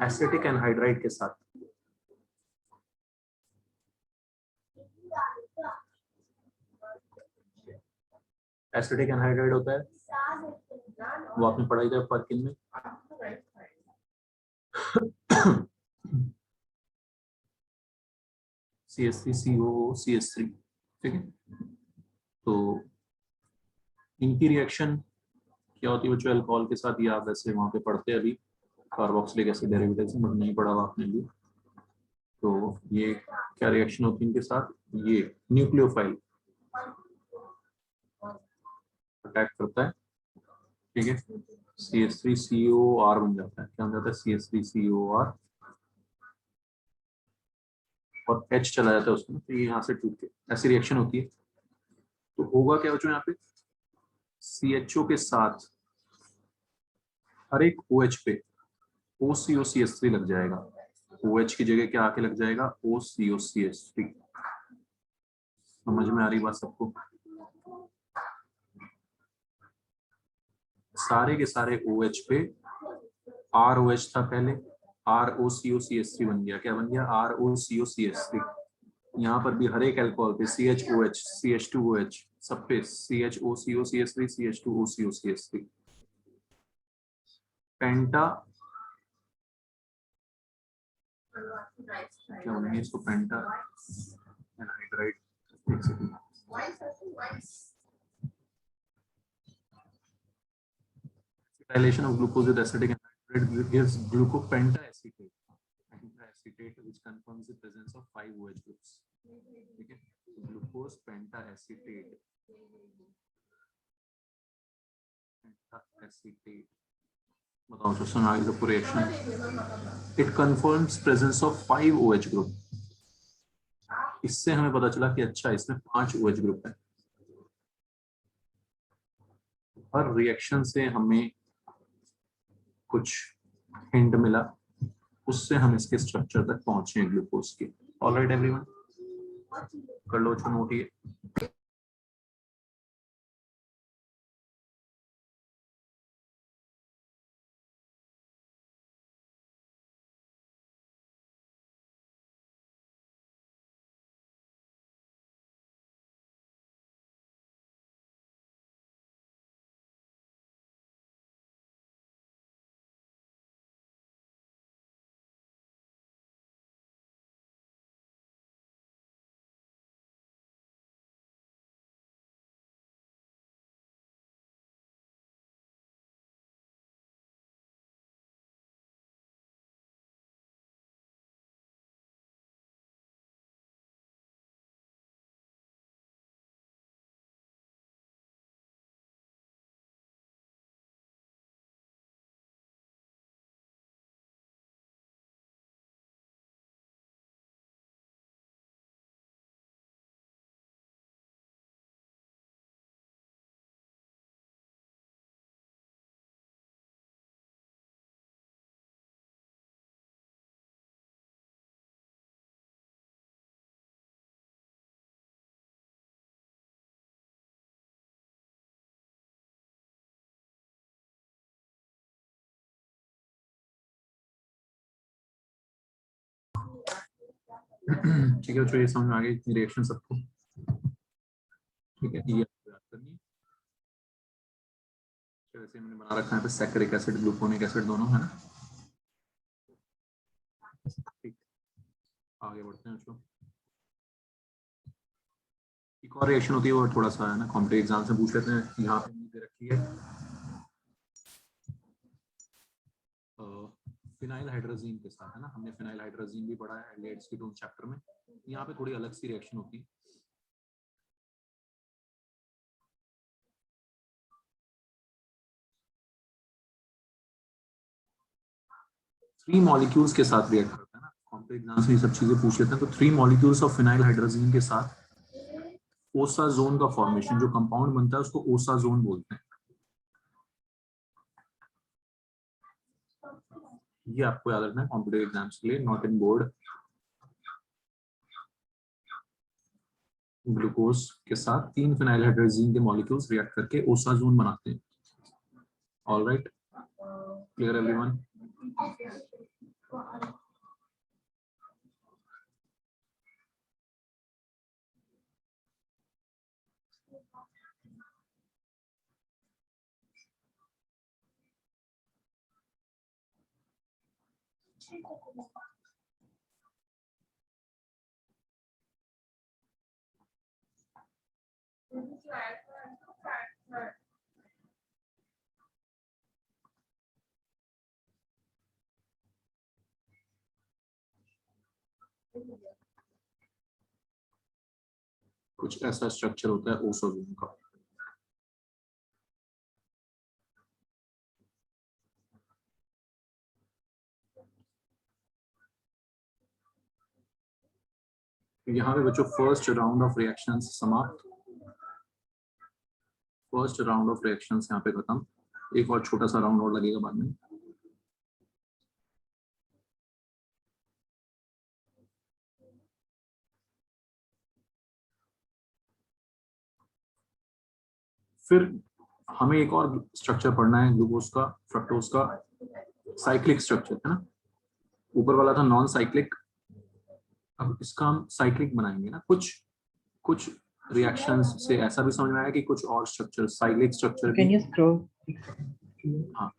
एसिटिक एनहाइड्राइड के साथ एसिटिक एनहाइड्राइड होता है, वो आपने पढ़ाई था पर्किन में। CH3COO CH3। ठीक है, तो इनकी रिएक्शन क्या होती है बच्चों अल्कोहल के साथ? ये आप वैसे वहां पे पढ़ते हैं अभी, कार्बोक्सिलिक एसिड डेरिवेटिव्स में नहीं पढ़ा हुआ आपने भी। तो ये क्या रिएक्शन होती है इनके साथ? ये न्यूक्लियोफाइल अटैक करता है, ठीक है, CH3COR बन जाता है। क्या बन जाता है? CH3COR, और H चला जाता है उसमें, तो ये यहाँ से टूट के ऐसी रिएक्शन होती है। तो होगा क्या बच्चों यहाँ पे? CHO के साथ हर एक OH पे OCOCH3 लग जाएगा। OH की जगह क्या आके लग जाएगा? OCOCH3। समझ में आ रही बात सबको? सारे के सारे OH पे ROH था पहले, ROCOCH3 बन गया। क्या बन गया? ROCOCH3। यहाँ पर भी हर एक अल्कोहल पे CHOH CH2OH सब पे CHOCOCH3 CH2OCOCH3। पेंटा क्या बनेंगे इसको? पेंटा एनहाइड्राइड। एक second, acetylation of glucose with acetic anhydride gives glucopentaacetate, pentaacetate which confirms the presence of 5 OH groups. ठीक है, ग्लूकोज पेंटाएसीटेट, पेंटाएसीटेट बताओ जो सुना आगे का reaction. It confirms presence of 5 OH group. इससे हमें पता चला कि अच्छा इसमें 5 OH ग्रुप है। हर रिएक्शन से हमें कुछ हिंट मिला, उससे हम इसके स्ट्रक्चर तक पहुंचे ग्लूकोज के। ऑलराइट एवरीवन, कर लो नोट। ठीक है, तो ये समझ में आ गई इतनी रिएक्शन सबको। ठीक है, ये आपको याद करनी है। वैसे मैंने बना रखा है पे सैकरिक एसिड ग्लूकोनिक एसिड दोनों है ना। ठीक, आगे बढ़ते हैं बच्चों। एक और रिएक्शन होती है वो थोड़ा सा है ना कॉम्पिटिटिव एग्जाम से पूछ लेते हैं। यहाँ पे दे रखी है फिनाइल हाइड्रोजीन के साथ, है ना। हमने फिनाइल हाइड्रोजीन भी पढ़ा है एल्डिहाइड्स कीटोन चैप्टर में। यहाँ पे थोड़ी अलग सी रिएक्शन होती है। थ्री मॉलिक्यूल्स के साथ रिएक्ट करता है ना, कॉम्पिटिटिव एग्जाम से ये सब चीजें पूछ लेते हैं। तो three molecules of phenyl hydrazine के साथ ओसाजोन का फॉर्मेशन, जो कंपाउंड बनता है उसको ओसाजोन बोलते हैं। ये आपको याद रखना है कॉम्पिटिटिव एग्जाम्स के लिए, नॉट इन बोर्ड। ग्लूकोज के साथ तीन फिनाइल हाइड्रोजीन के मॉलिक्यूल्स रिएक्ट करके ओसाजोन बनाते हैं। Alright, clear everyone? कुछ ऐसा स्ट्रक्चर होता है ओसाजोन का। यहाँ पे बच्चों फर्स्ट राउंड ऑफ रिएक्शंस समाप्त। फर्स्ट राउंड ऑफ रिएक्शंस यहाँ पे खत्म। एक और छोटा सा राउंड और लगेगा बाद में। फिर हमें एक और स्ट्रक्चर पढ़ना है ग्लूकोज का, फ्रक्टोज का, साइक्लिक स्ट्रक्चर, है ना। ऊपर वाला था नॉन साइक्लिक, अब इसका हम साइक्लिक बनाएंगे ना। कुछ कुछ रिएक्शंस से ऐसा भी समझ में आया कि कुछ और स्ट्रक्चर साइक्लिक स्ट्रक्चर Can भी। you scroll? हाँ,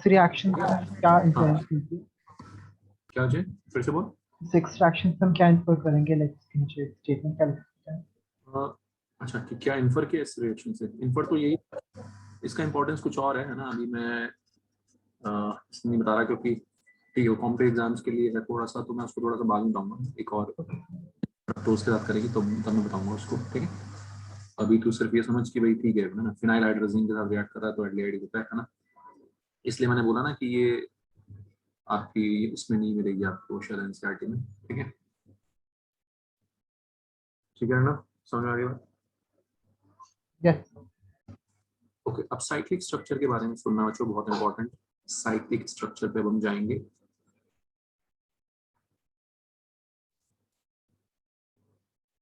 Reactions क्या influence करती है? क्या जी फिर से बोल। Six reactions हम क्या infer करेंगे? Like इसके नीचे statement क्या लिख सकते हैं? अच्छा, कि क्या इन्फर किया इस रिएक्शन से? इन्फर तो यही, इसका इंपॉर्टेंस कुछ और है ना। अभी मैं इसमें नहीं बता रहा क्योंकि ठीक है कॉम्पिटिटिव एग्जाम्स के लिए है थोड़ा सा, तो मैं उसको थोड़ा सा बाद में बताऊंगा। एक और फ्रक्टोज के साथ करेगी तो तब मैं बताऊंगा उसको, ठीक है। अभी तो सिर्फ ये समझ कि भाई ठीक है ना, फिनाइल हाइड्रोजीन के साथ रिएक्ट कर रहा है तो एल्डिहाइड होता है ना। इसलिए मैंने बोला ना कि ये आपकी इसमें नहीं मिलेगी आपको शायद एनसीईआरटी में, ठीक है। ठीक है ना, समझ में आ गया? Yes. ओके, अब साइक्लिक स्ट्रक्चर के बारे में सुनना बच्चों, बहुत इंपॉर्टेंट। साइक्लिक स्ट्रक्चर पे हम जाएंगे।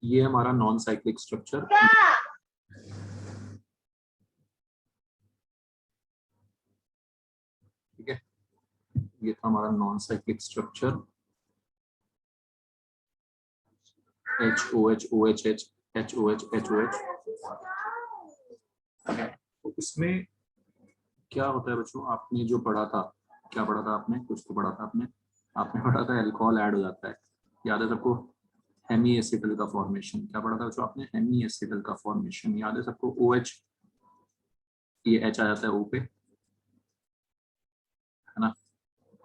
ये हमारा नॉन साइक्लिक स्ट्रक्चर, ठीक है। ये था हमारा non cyclic structure, HOH OH HOH HOH। तो इसमें क्या होता है बच्चों, आपने जो पढ़ा था, क्या पढ़ा था आपने? कुछ तो पढ़ा था आपने। आपने पढ़ा था अल्कोहल ऐड हो जाता है, याद है सबको? हेमी एसिटल का फॉर्मेशन। क्या पढ़ा था बच्चों आपने? हेमी एसिटल का फॉर्मेशन, याद है सबको? OH, ये H आ जाता है O पे,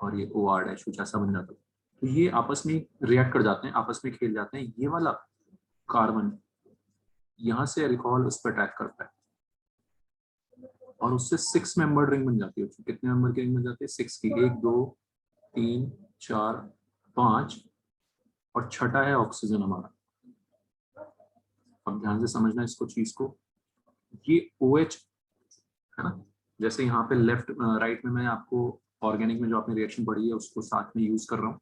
और ये OR डैश कुछ ऐसा बन जाता है। तो ये आपस में रिएक्ट कर जाते हैं, आपस में खेल जाते हैं। ये वाला कार्बन यहाँ से अल्कोहल उस पर अटैक करता है और उससे 6 मेंबर रिंग बन जाती है। कितने मेंबर की रिंग बन जाती है? 6 की। 1 2 3 4 5 और छठा है ऑक्सीजन हमारा। अब ध्यान से समझना इसको, चीज को। ये OH है ना, जैसे यहाँ पे लेफ्ट राइट में मैं आपको ऑर्गेनिक में जो आपने रिएक्शन पढ़ी है उसको साथ में यूज कर रहा हूँ।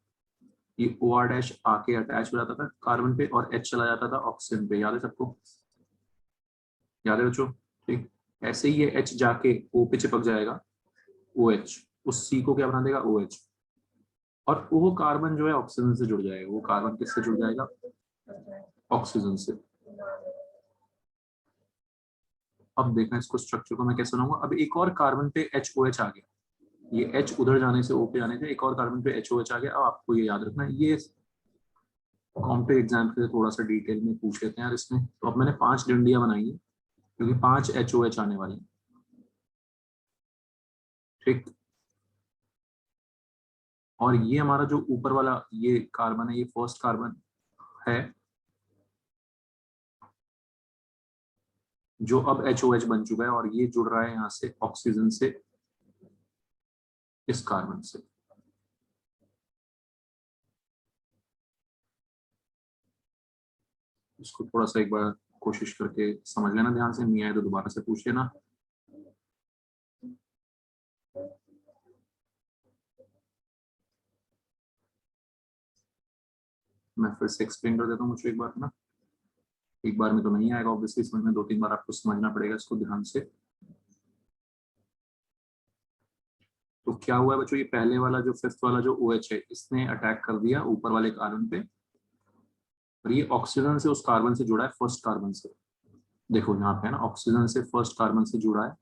ये OR डैश आके अटैच हो जाता था कार्बन पे और H चला जाता था ऑक्सीजन पे। याद है सबको? याद है बच्चों? ठीक। ऐसे ही ये H जाके O पे चिपक जाएगा, OH उस C को क्या बना देगा? OH। और वो कार्बन जो है ऑक्सीजन से जुड़ जाएगा। वो कार्बन किससे जुड़ जाएगा? ऑक्सीजन से। अब देखना इसको, स्ट्रक्चर को मैं कैसे बनाऊंगा। अब एक और कार्बन पे HOH आ गया, ये H उधर जाने से O पे आने से एक और कार्बन पे HOH आ गया। अब आपको ये याद रखना है, ये कॉम्पे एग्जाम से थोड़ा सा डिटेल में पूछ लेते हैं यार इसमें। तो अब मैंने 5 डंडियां बनाई है क्योंकि 5 HOH आने वाली हैं। ठीक। और ये हमारा जो ऊपर वाला ये कार्बन है, ये फर्स्ट कार्बन है जो अब HOH बन चुका है और ये जुड़ रहा है यहाँ से ऑक्सीजन से इस कार्बन से। इसको थोड़ा सा एक बार कोशिश करके समझ लेना ध्यान से, नहीं आए तो दोबारा से पूछ लेना। मैं फिर से एक्सप्लेन कर देता हूँ मुझे एक बार ना, एक बार में तो नहीं आएगा ऑब्वियसली समझ में, 2-3 बार आपको समझना पड़ेगा इसको ध्यान से। तो क्या हुआ है बच्चों, ये पहले वाला जो फिफ्थ वाला जो OH है इसने अटैक कर दिया ऊपर वाले कार्बन पे और ये ऑक्सीजन से उस कार्बन से जुड़ा है, फर्स्ट कार्बन से। देखो यहाँ पे है ना, ऑक्सीजन से फर्स्ट कार्बन से जुड़ा है,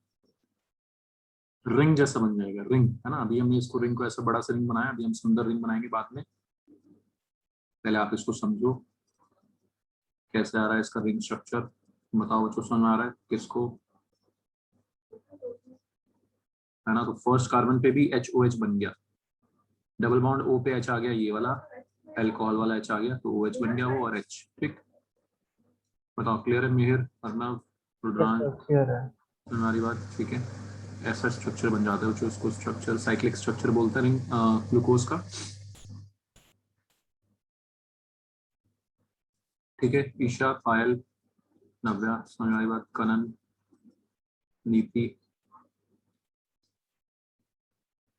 रिंग जैसा बन जाएगा, रिंग है ना। अभी हमने इसको रिंग को ऐसा बड़ा सा रिंग बनाया, अभी हम सुंदर रिंग बनाएंगे बाद में। पहले आप इसको समझो कैसे आ रहा है इसका रिंग स्ट्रक्चर। बताओ बच्चों समझ आ रहा है किसको? है ना। तो फर्स्ट कार्बन पे भी HOH बन गया, डबल बॉन्ड O पे H आ गया, ये वाला अल्कोहल वाला H आ गया, तो OH बन गया वो और H। ठीक। बताओ क्लियर है? मिहिर, अर्नव, रुद्रान, क्लियर है। हमारी बात ठीक है। ऐसा स्ट्रक्चर बन जाता है जो उसको स्ट्रक्चर साइक्लिक स्ट्रक्चर बोलते हैं ग्लूकोज का। ठीक है। ईशा, पायल, नव्या, समझ वाली बात, कनन, नीति,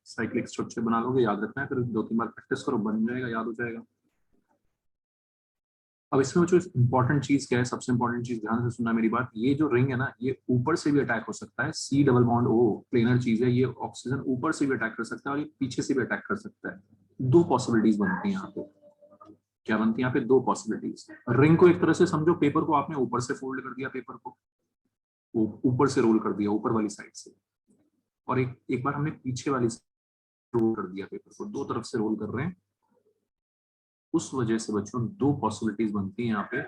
साइक्लिक स्ट्रक्चर बना लोगे, याद रखना है, फिर 2-3 बार प्रैक्टिस करो, बन जाएगा, याद हो जाएगा। अब इसमें जो इंपॉर्टेंट चीज क्या है, सबसे इंपॉर्टेंट चीज, ध्यान से सुनना मेरी बात। ये जो रिंग है ना, ये ऊपर से भी अटैक हो सकता है, C double bond O planar चीज है, ये ऑक्सीजन ऊपर से भी अटैक कर सकता है और ये पीछे से भी अटैक कर सकता है। 2 पॉसिबिलिटीज बनती है यहाँ पे। क्या बनती है यहाँ पे? 2 पॉसिबिलिटीज। रिंग को एक तरह से समझो, पेपर को आपने ऊपर से फोल्ड कर दिया, पेपर को ऊपर से रोल कर दिया, ऊपर वाली साइड से, और एक बार हमने पीछे वाली रोल कर दिया, पेपर को 2 तरफ से रोल कर रहे हैं। उस वजह से बच्चों 2 पॉसिबिलिटीज बनती है यहाँ पे।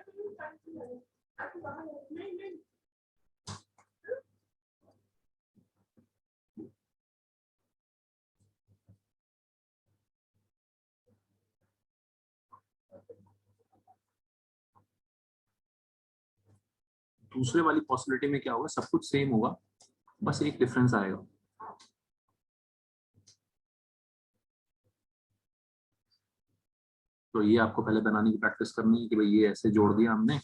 दूसरे वाली पॉसिबिलिटी में क्या होगा, सब कुछ सेम होगा, बस एक डिफरेंस आएगा। तो ये आपको पहले बनाने की प्रैक्टिस करनी है कि भाई ये ऐसे जोड़ दिया हमने।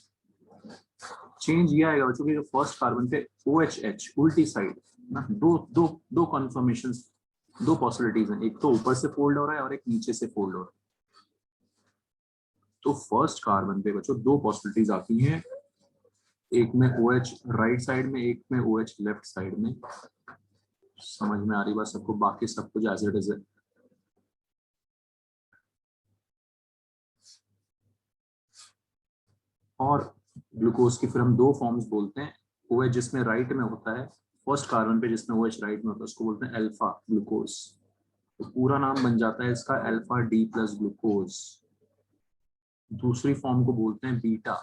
चेंज ये आएगा बच्चों कि जो फर्स्ट कार्बन पे OHH उल्टी साइड ना, दो कन्फर्मेशन, 2 पॉसिबिलिटीज हैं, एक तो ऊपर से फोल्ड हो रहा है और एक नीचे से फोल्ड हो रहा है। तो फर्स्ट कार्बन पे बच्चों 2 पॉसिबिलिटीज आती हैं, एक में OH राइट साइड में, एक में OH लेफ्ट साइड में। समझ में आ रही बात सबको? बाकी सब कुछ एज इट इज है। और ग्लूकोज की फिर हम 2 फॉर्म्स बोलते हैं, OH जिसमें राइट में होता है, फर्स्ट कार्बन पे जिसमें OH राइट में होता है उसको बोलते हैं अल्फा ग्लूकोज। तो पूरा नाम बन जाता है इसका अल्फा D प्लस ग्लूकोज। दूसरी फॉर्म को बोलते हैं बीटा।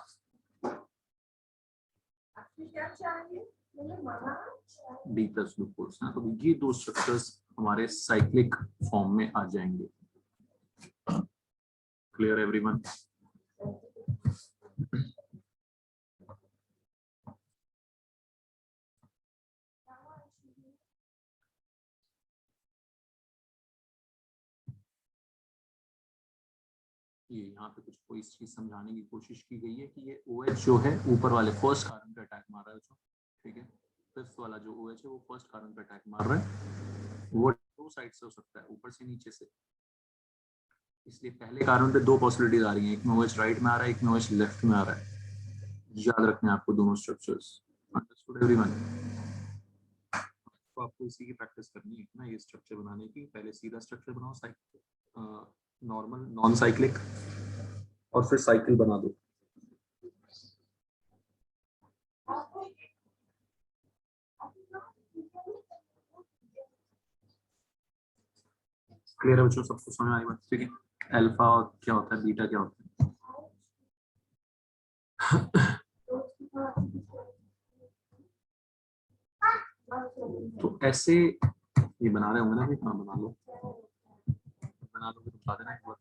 D प्लस ग्लूकोज ना, तो ये दो स्ट्रक्चर्स हमारे साइक्लिक फॉर्म में आ जाएंगे। Clear everyone? ये यहाँ पे कुछ कोई चीज समझाने की कोशिश की गई है कि ये OH जो है ऊपर वाले फर्स्ट कार्बन पे अटैक मार रहा है, ठीक है। फिफ्थ वाला जो OH है वो फर्स्ट कार्बन पे अटैक मार रहा है। वो दो साइड से हो सकता है, ऊपर से नीचे से, इसलिए पहले कार्बन पे दो पॉसिबिलिटीज आ रही हैं, एक में OH राइट में आ रहा है, एक में OH लेफ्ट में आ रहा है। याद रखना है आपको दोनों स्ट्रक्चर्स। Understood everyone? तो आपको इसी की प्रैक्टिस करनी है ना, ये स्ट्रक्चर बनाने की। पहले सीधा स्ट्रक्चर बनाओ, साइकिल नॉर्मल नॉन साइक्लिक, और फिर साइकिल बना दो। क्लियर है बच्चों, सबको समझ आई बात? ठीक है। अल्फा क्या होता है, बीटा क्या होता है? तो ऐसे ये बना रहे होंगे ना, भी हाँ बना लो, बना लो, तो बता देना एक बार।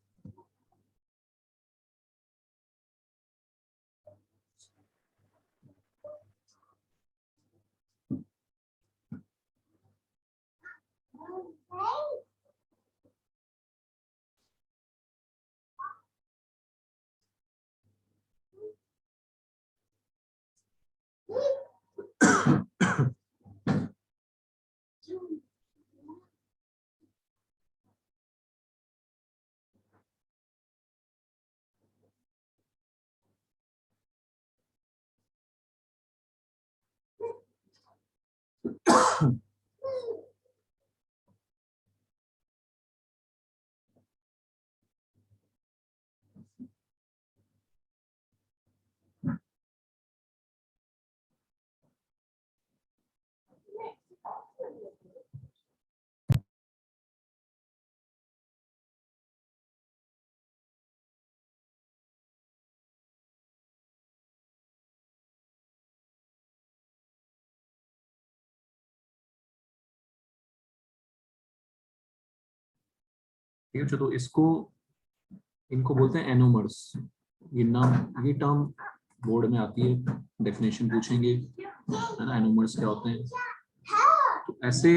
ठीक है, तो इसको इनको बोलते हैं एनोमर्स। ये नाम, ये टर्म बोर्ड में आती है, डेफिनेशन पूछेंगे, है ना, एनोमर्स क्या होते हैं। तो ऐसे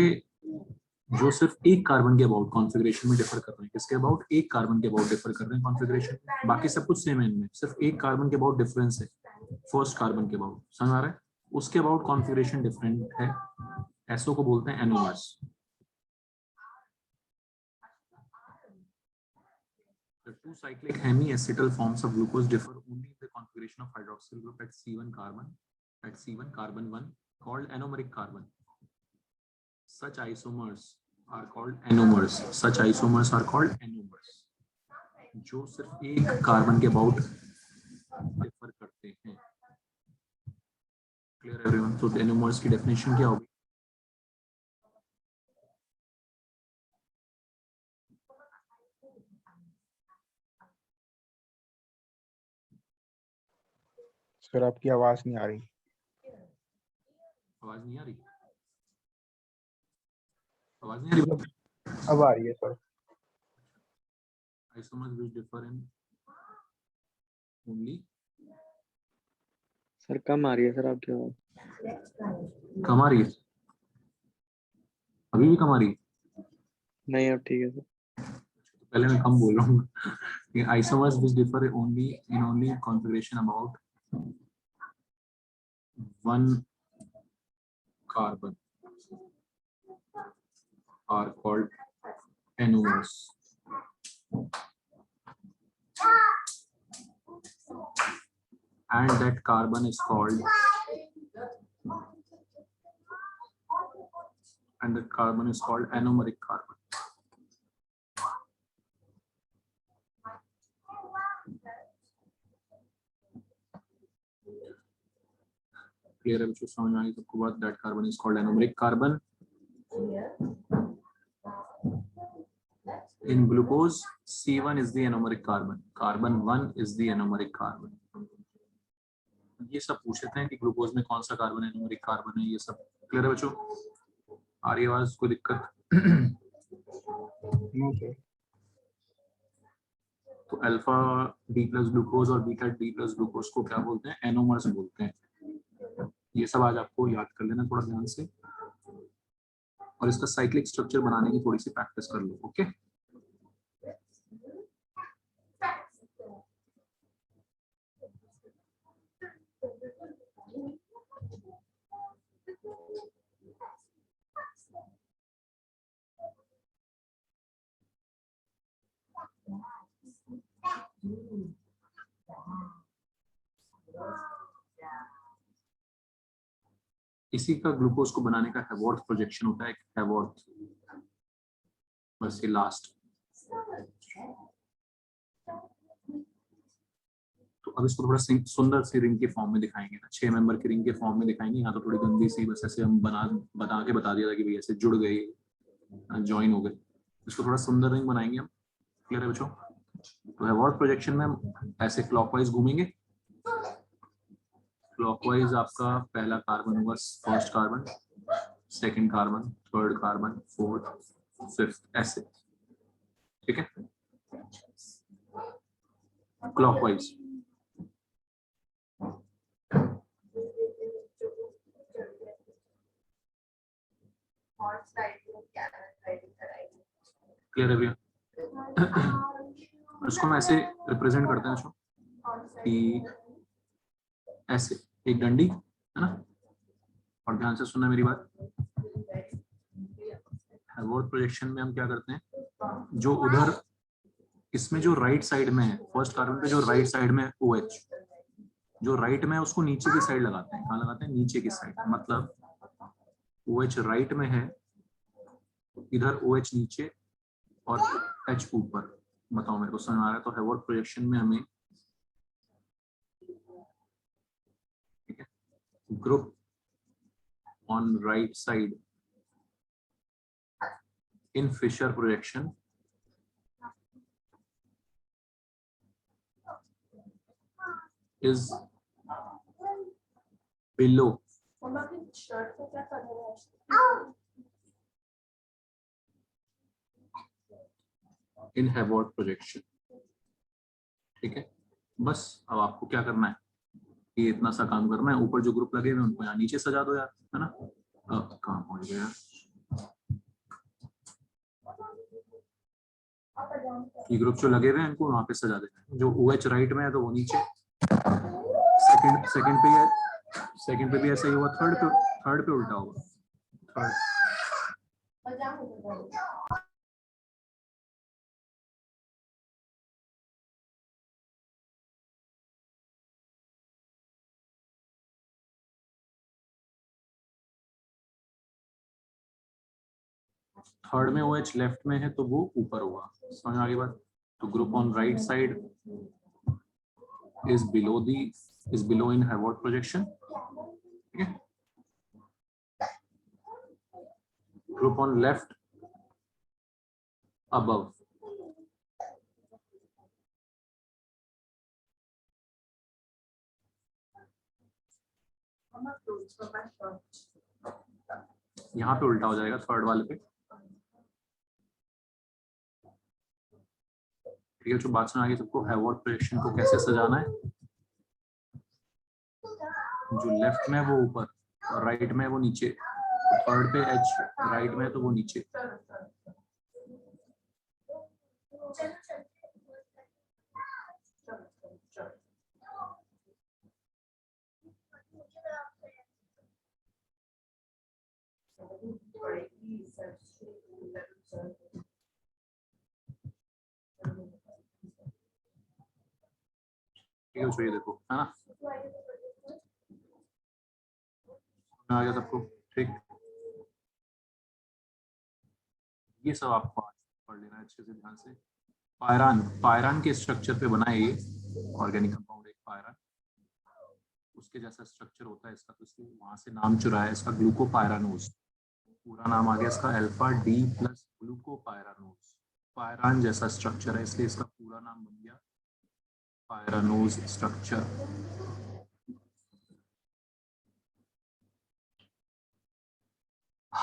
जो सिर्फ एक कार्बन के अबाउट कॉन्फ़िगरेशन में डिफर कर रहे हैं, किसके अबाउट? एक कार्बन के अबाउट डिफर कर रहे हैं कॉन्फ़िगरेशन, बाकी सब कुछ सेम है इनमें, सिर्फ एक कार्बन के अबाउट डिफरेंस है, फर्स्ट कार्बन के अबाउट। समझ आ रहा है? उसके अबाउट कॉन्फ़िगरेशन डिफरेंट है, ऐसो को बोलते हैं anomers. The two cyclic hemiacetal forms of glucose differ only in the configuration of hydroxyl group at C1 carbon 1 called anomeric carbon. Such isomers are called anomers. Such isomers are called anomers. जो सिर्फ एक carbon के about differ करते हैं। Clear everyone? तो anomers की definition क्या होगी? सर आपकी आवाज नहीं आ रही। आवाज नहीं आ रही? आवाज नहीं आ रही? अब आ रही है sir. Isomers which differ in only, sir कम आ रही है सर आपकी आवाज। कम आ रही है? अभी भी कम आ रही है? नहीं अब ठीक है सर। पहले मैं कम बोल रहा हूँ। Isomers which differ only configuration about one carbon are called anomers. And that carbon is called anomeric carbon. Clear है बच्चों? समझ में आई सबको बात? That carbon is called anomeric carbon. In glucose, C1 is the anomeric carbon. Carbon 1 is the anomeric carbon. ये सब पूछ लेते हैं कि ग्लूकोज में कौन सा कार्बन है, न्यूमेरिक कार्बन है, ये सब क्लियर है बच्चों? आ रही आवाज, कोई दिक्कत? No sir. तो अल्फा डी प्लस ग्लूकोज और बीटा डी प्लस ग्लूकोज को क्या बोलते हैं? एनोमर्स बोलते हैं। ये सब आज आपको याद कर लेना थोड़ा ध्यान से, और इसका साइक्लिक स्ट्रक्चर बनाने की थोड़ी सी प्रैक्टिस कर लो। ओके, इसी का ग्लूकोज को बनाने का हैवॉर्थ प्रोजेक्शन होता है, हैवॉर्थ, बस ये लास्ट। तो अब इसको थोड़ा सुंदर सी रिंग के फॉर्म में दिखाएंगे ना, 6 मेंबर की रिंग के फॉर्म में दिखाएंगे। यहाँ तो थोड़ी गंदी सी, बस ऐसे हम बता के बता दिया था कि भाई ऐसे जुड़ गए, ज्वाइन हो गए। इसको थोड़ा सुंदर रिंग बनाएंगे हम। क्लियर है बच्चों? तो हैवॉर्थ प्रोजेक्शन में हम ऐसे क्लॉकवाइज घूमेंगे। क्लॉकवाइज आपका पहला कार्बन होगा, first carbon, second carbon, third carbon, fourth, fifth, ऐसे। ठीक है, क्लॉकवाइज। क्लियर है भैया? इसको हम ऐसे रिप्रेजेंट करते हैं कि ऐसे एक डंडी है ना, और ध्यान से सुनना मेरी बात। हैवॉर्थ प्रोजेक्शन में हम क्या करते हैं, जो उधर इसमें जो राइट साइड में है, फर्स्ट कार्बन पे जो राइट साइड में OH, जो राइट में है उसको नीचे की साइड लगाते हैं। कहाँ लगाते हैं? नीचे की साइड। मतलब OH राइट में है, इधर OH नीचे और H ऊपर। बताओ मेरे को समझ आ रहा है? तो हैवॉर्थ प्रोजेक्शन में हमें, ठीक है, group on right side in Fisher projection is below in Hayward projection। ठीक है, बस अब आपको क्या करना है, ये इतना सा काम करना है। ऊपर जो ग्रुप लगे हुए उनको यहाँ नीचे सजा दो यार, है ना। अब काम हो गया। ये ग्रुप जो लगे हुए हैं इनको वहां पे सजा देना है। जो OH राइट में है तो वो नीचे, सेकंड पे भी ऐसा ही हुआ, थर्ड पे उल्टा होगा। थर्ड में OH लेफ्ट में है तो वो ऊपर होगा। समझ आ गई बात? तो group on right side is below in Hayward projection। ठीक है, group on left above। यहाँ पे उल्टा हो जाएगा थर्ड वाले पे। ठीक है, जो बात सुना आगे सबको, हैवॉर्थ प्रोजेक्शन को कैसे सजाना है। जो लेफ्ट में है वो ऊपर और राइट में है वो नीचे। थर्ड पे H राइट में है तो वो नीचे। ठीक है, ये देखो, है ना, आ गया सबको? ठीक, ये सब आपको आज पढ़ लेना है अच्छे से ध्यान से। पायरान के स्ट्रक्चर पे बना है ये ऑर्गेनिक कंपाउंड, एक पायरान, उसके जैसा स्ट्रक्चर होता है इसका, तो इसलिए वहां से नाम चुरा है इसका, ग्लूकोपायरानोज। पूरा नाम आ गया इसका alpha D plus glucopyranose. Pyran जैसा स्ट्रक्चर है इसलिए इसका पूरा नाम बन गया पायरानोज स्ट्रक्चर।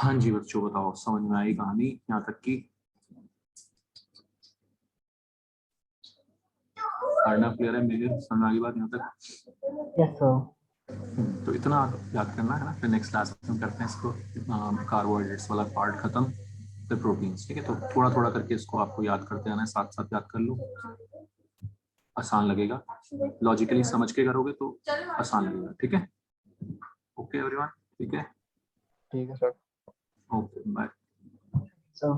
हाँ जी बच्चों, बताओ समझ में आई कहानी यहाँ तक की? अर्णव क्लियर है? मेरे समझ में आ गई बात यहाँ तक? Yes, sir. तो इतना याद करना है ना, फिर नेक्स्ट क्लास में हम करते हैं इसको, कार्बोहाइड्रेट्स वाला पार्ट खत्म, फिर प्रोटीन्स। ठीक है, तो थोड़ा थोड़ा करके इसको आपको याद करते आना है, साथ साथ याद कर लो, आसान लगेगा। लॉजिकली समझ के करोगे तो आसान लगेगा। ठीक है, ओके एवरीवन, ठीक है, ठीक है सर। Okay bye. So.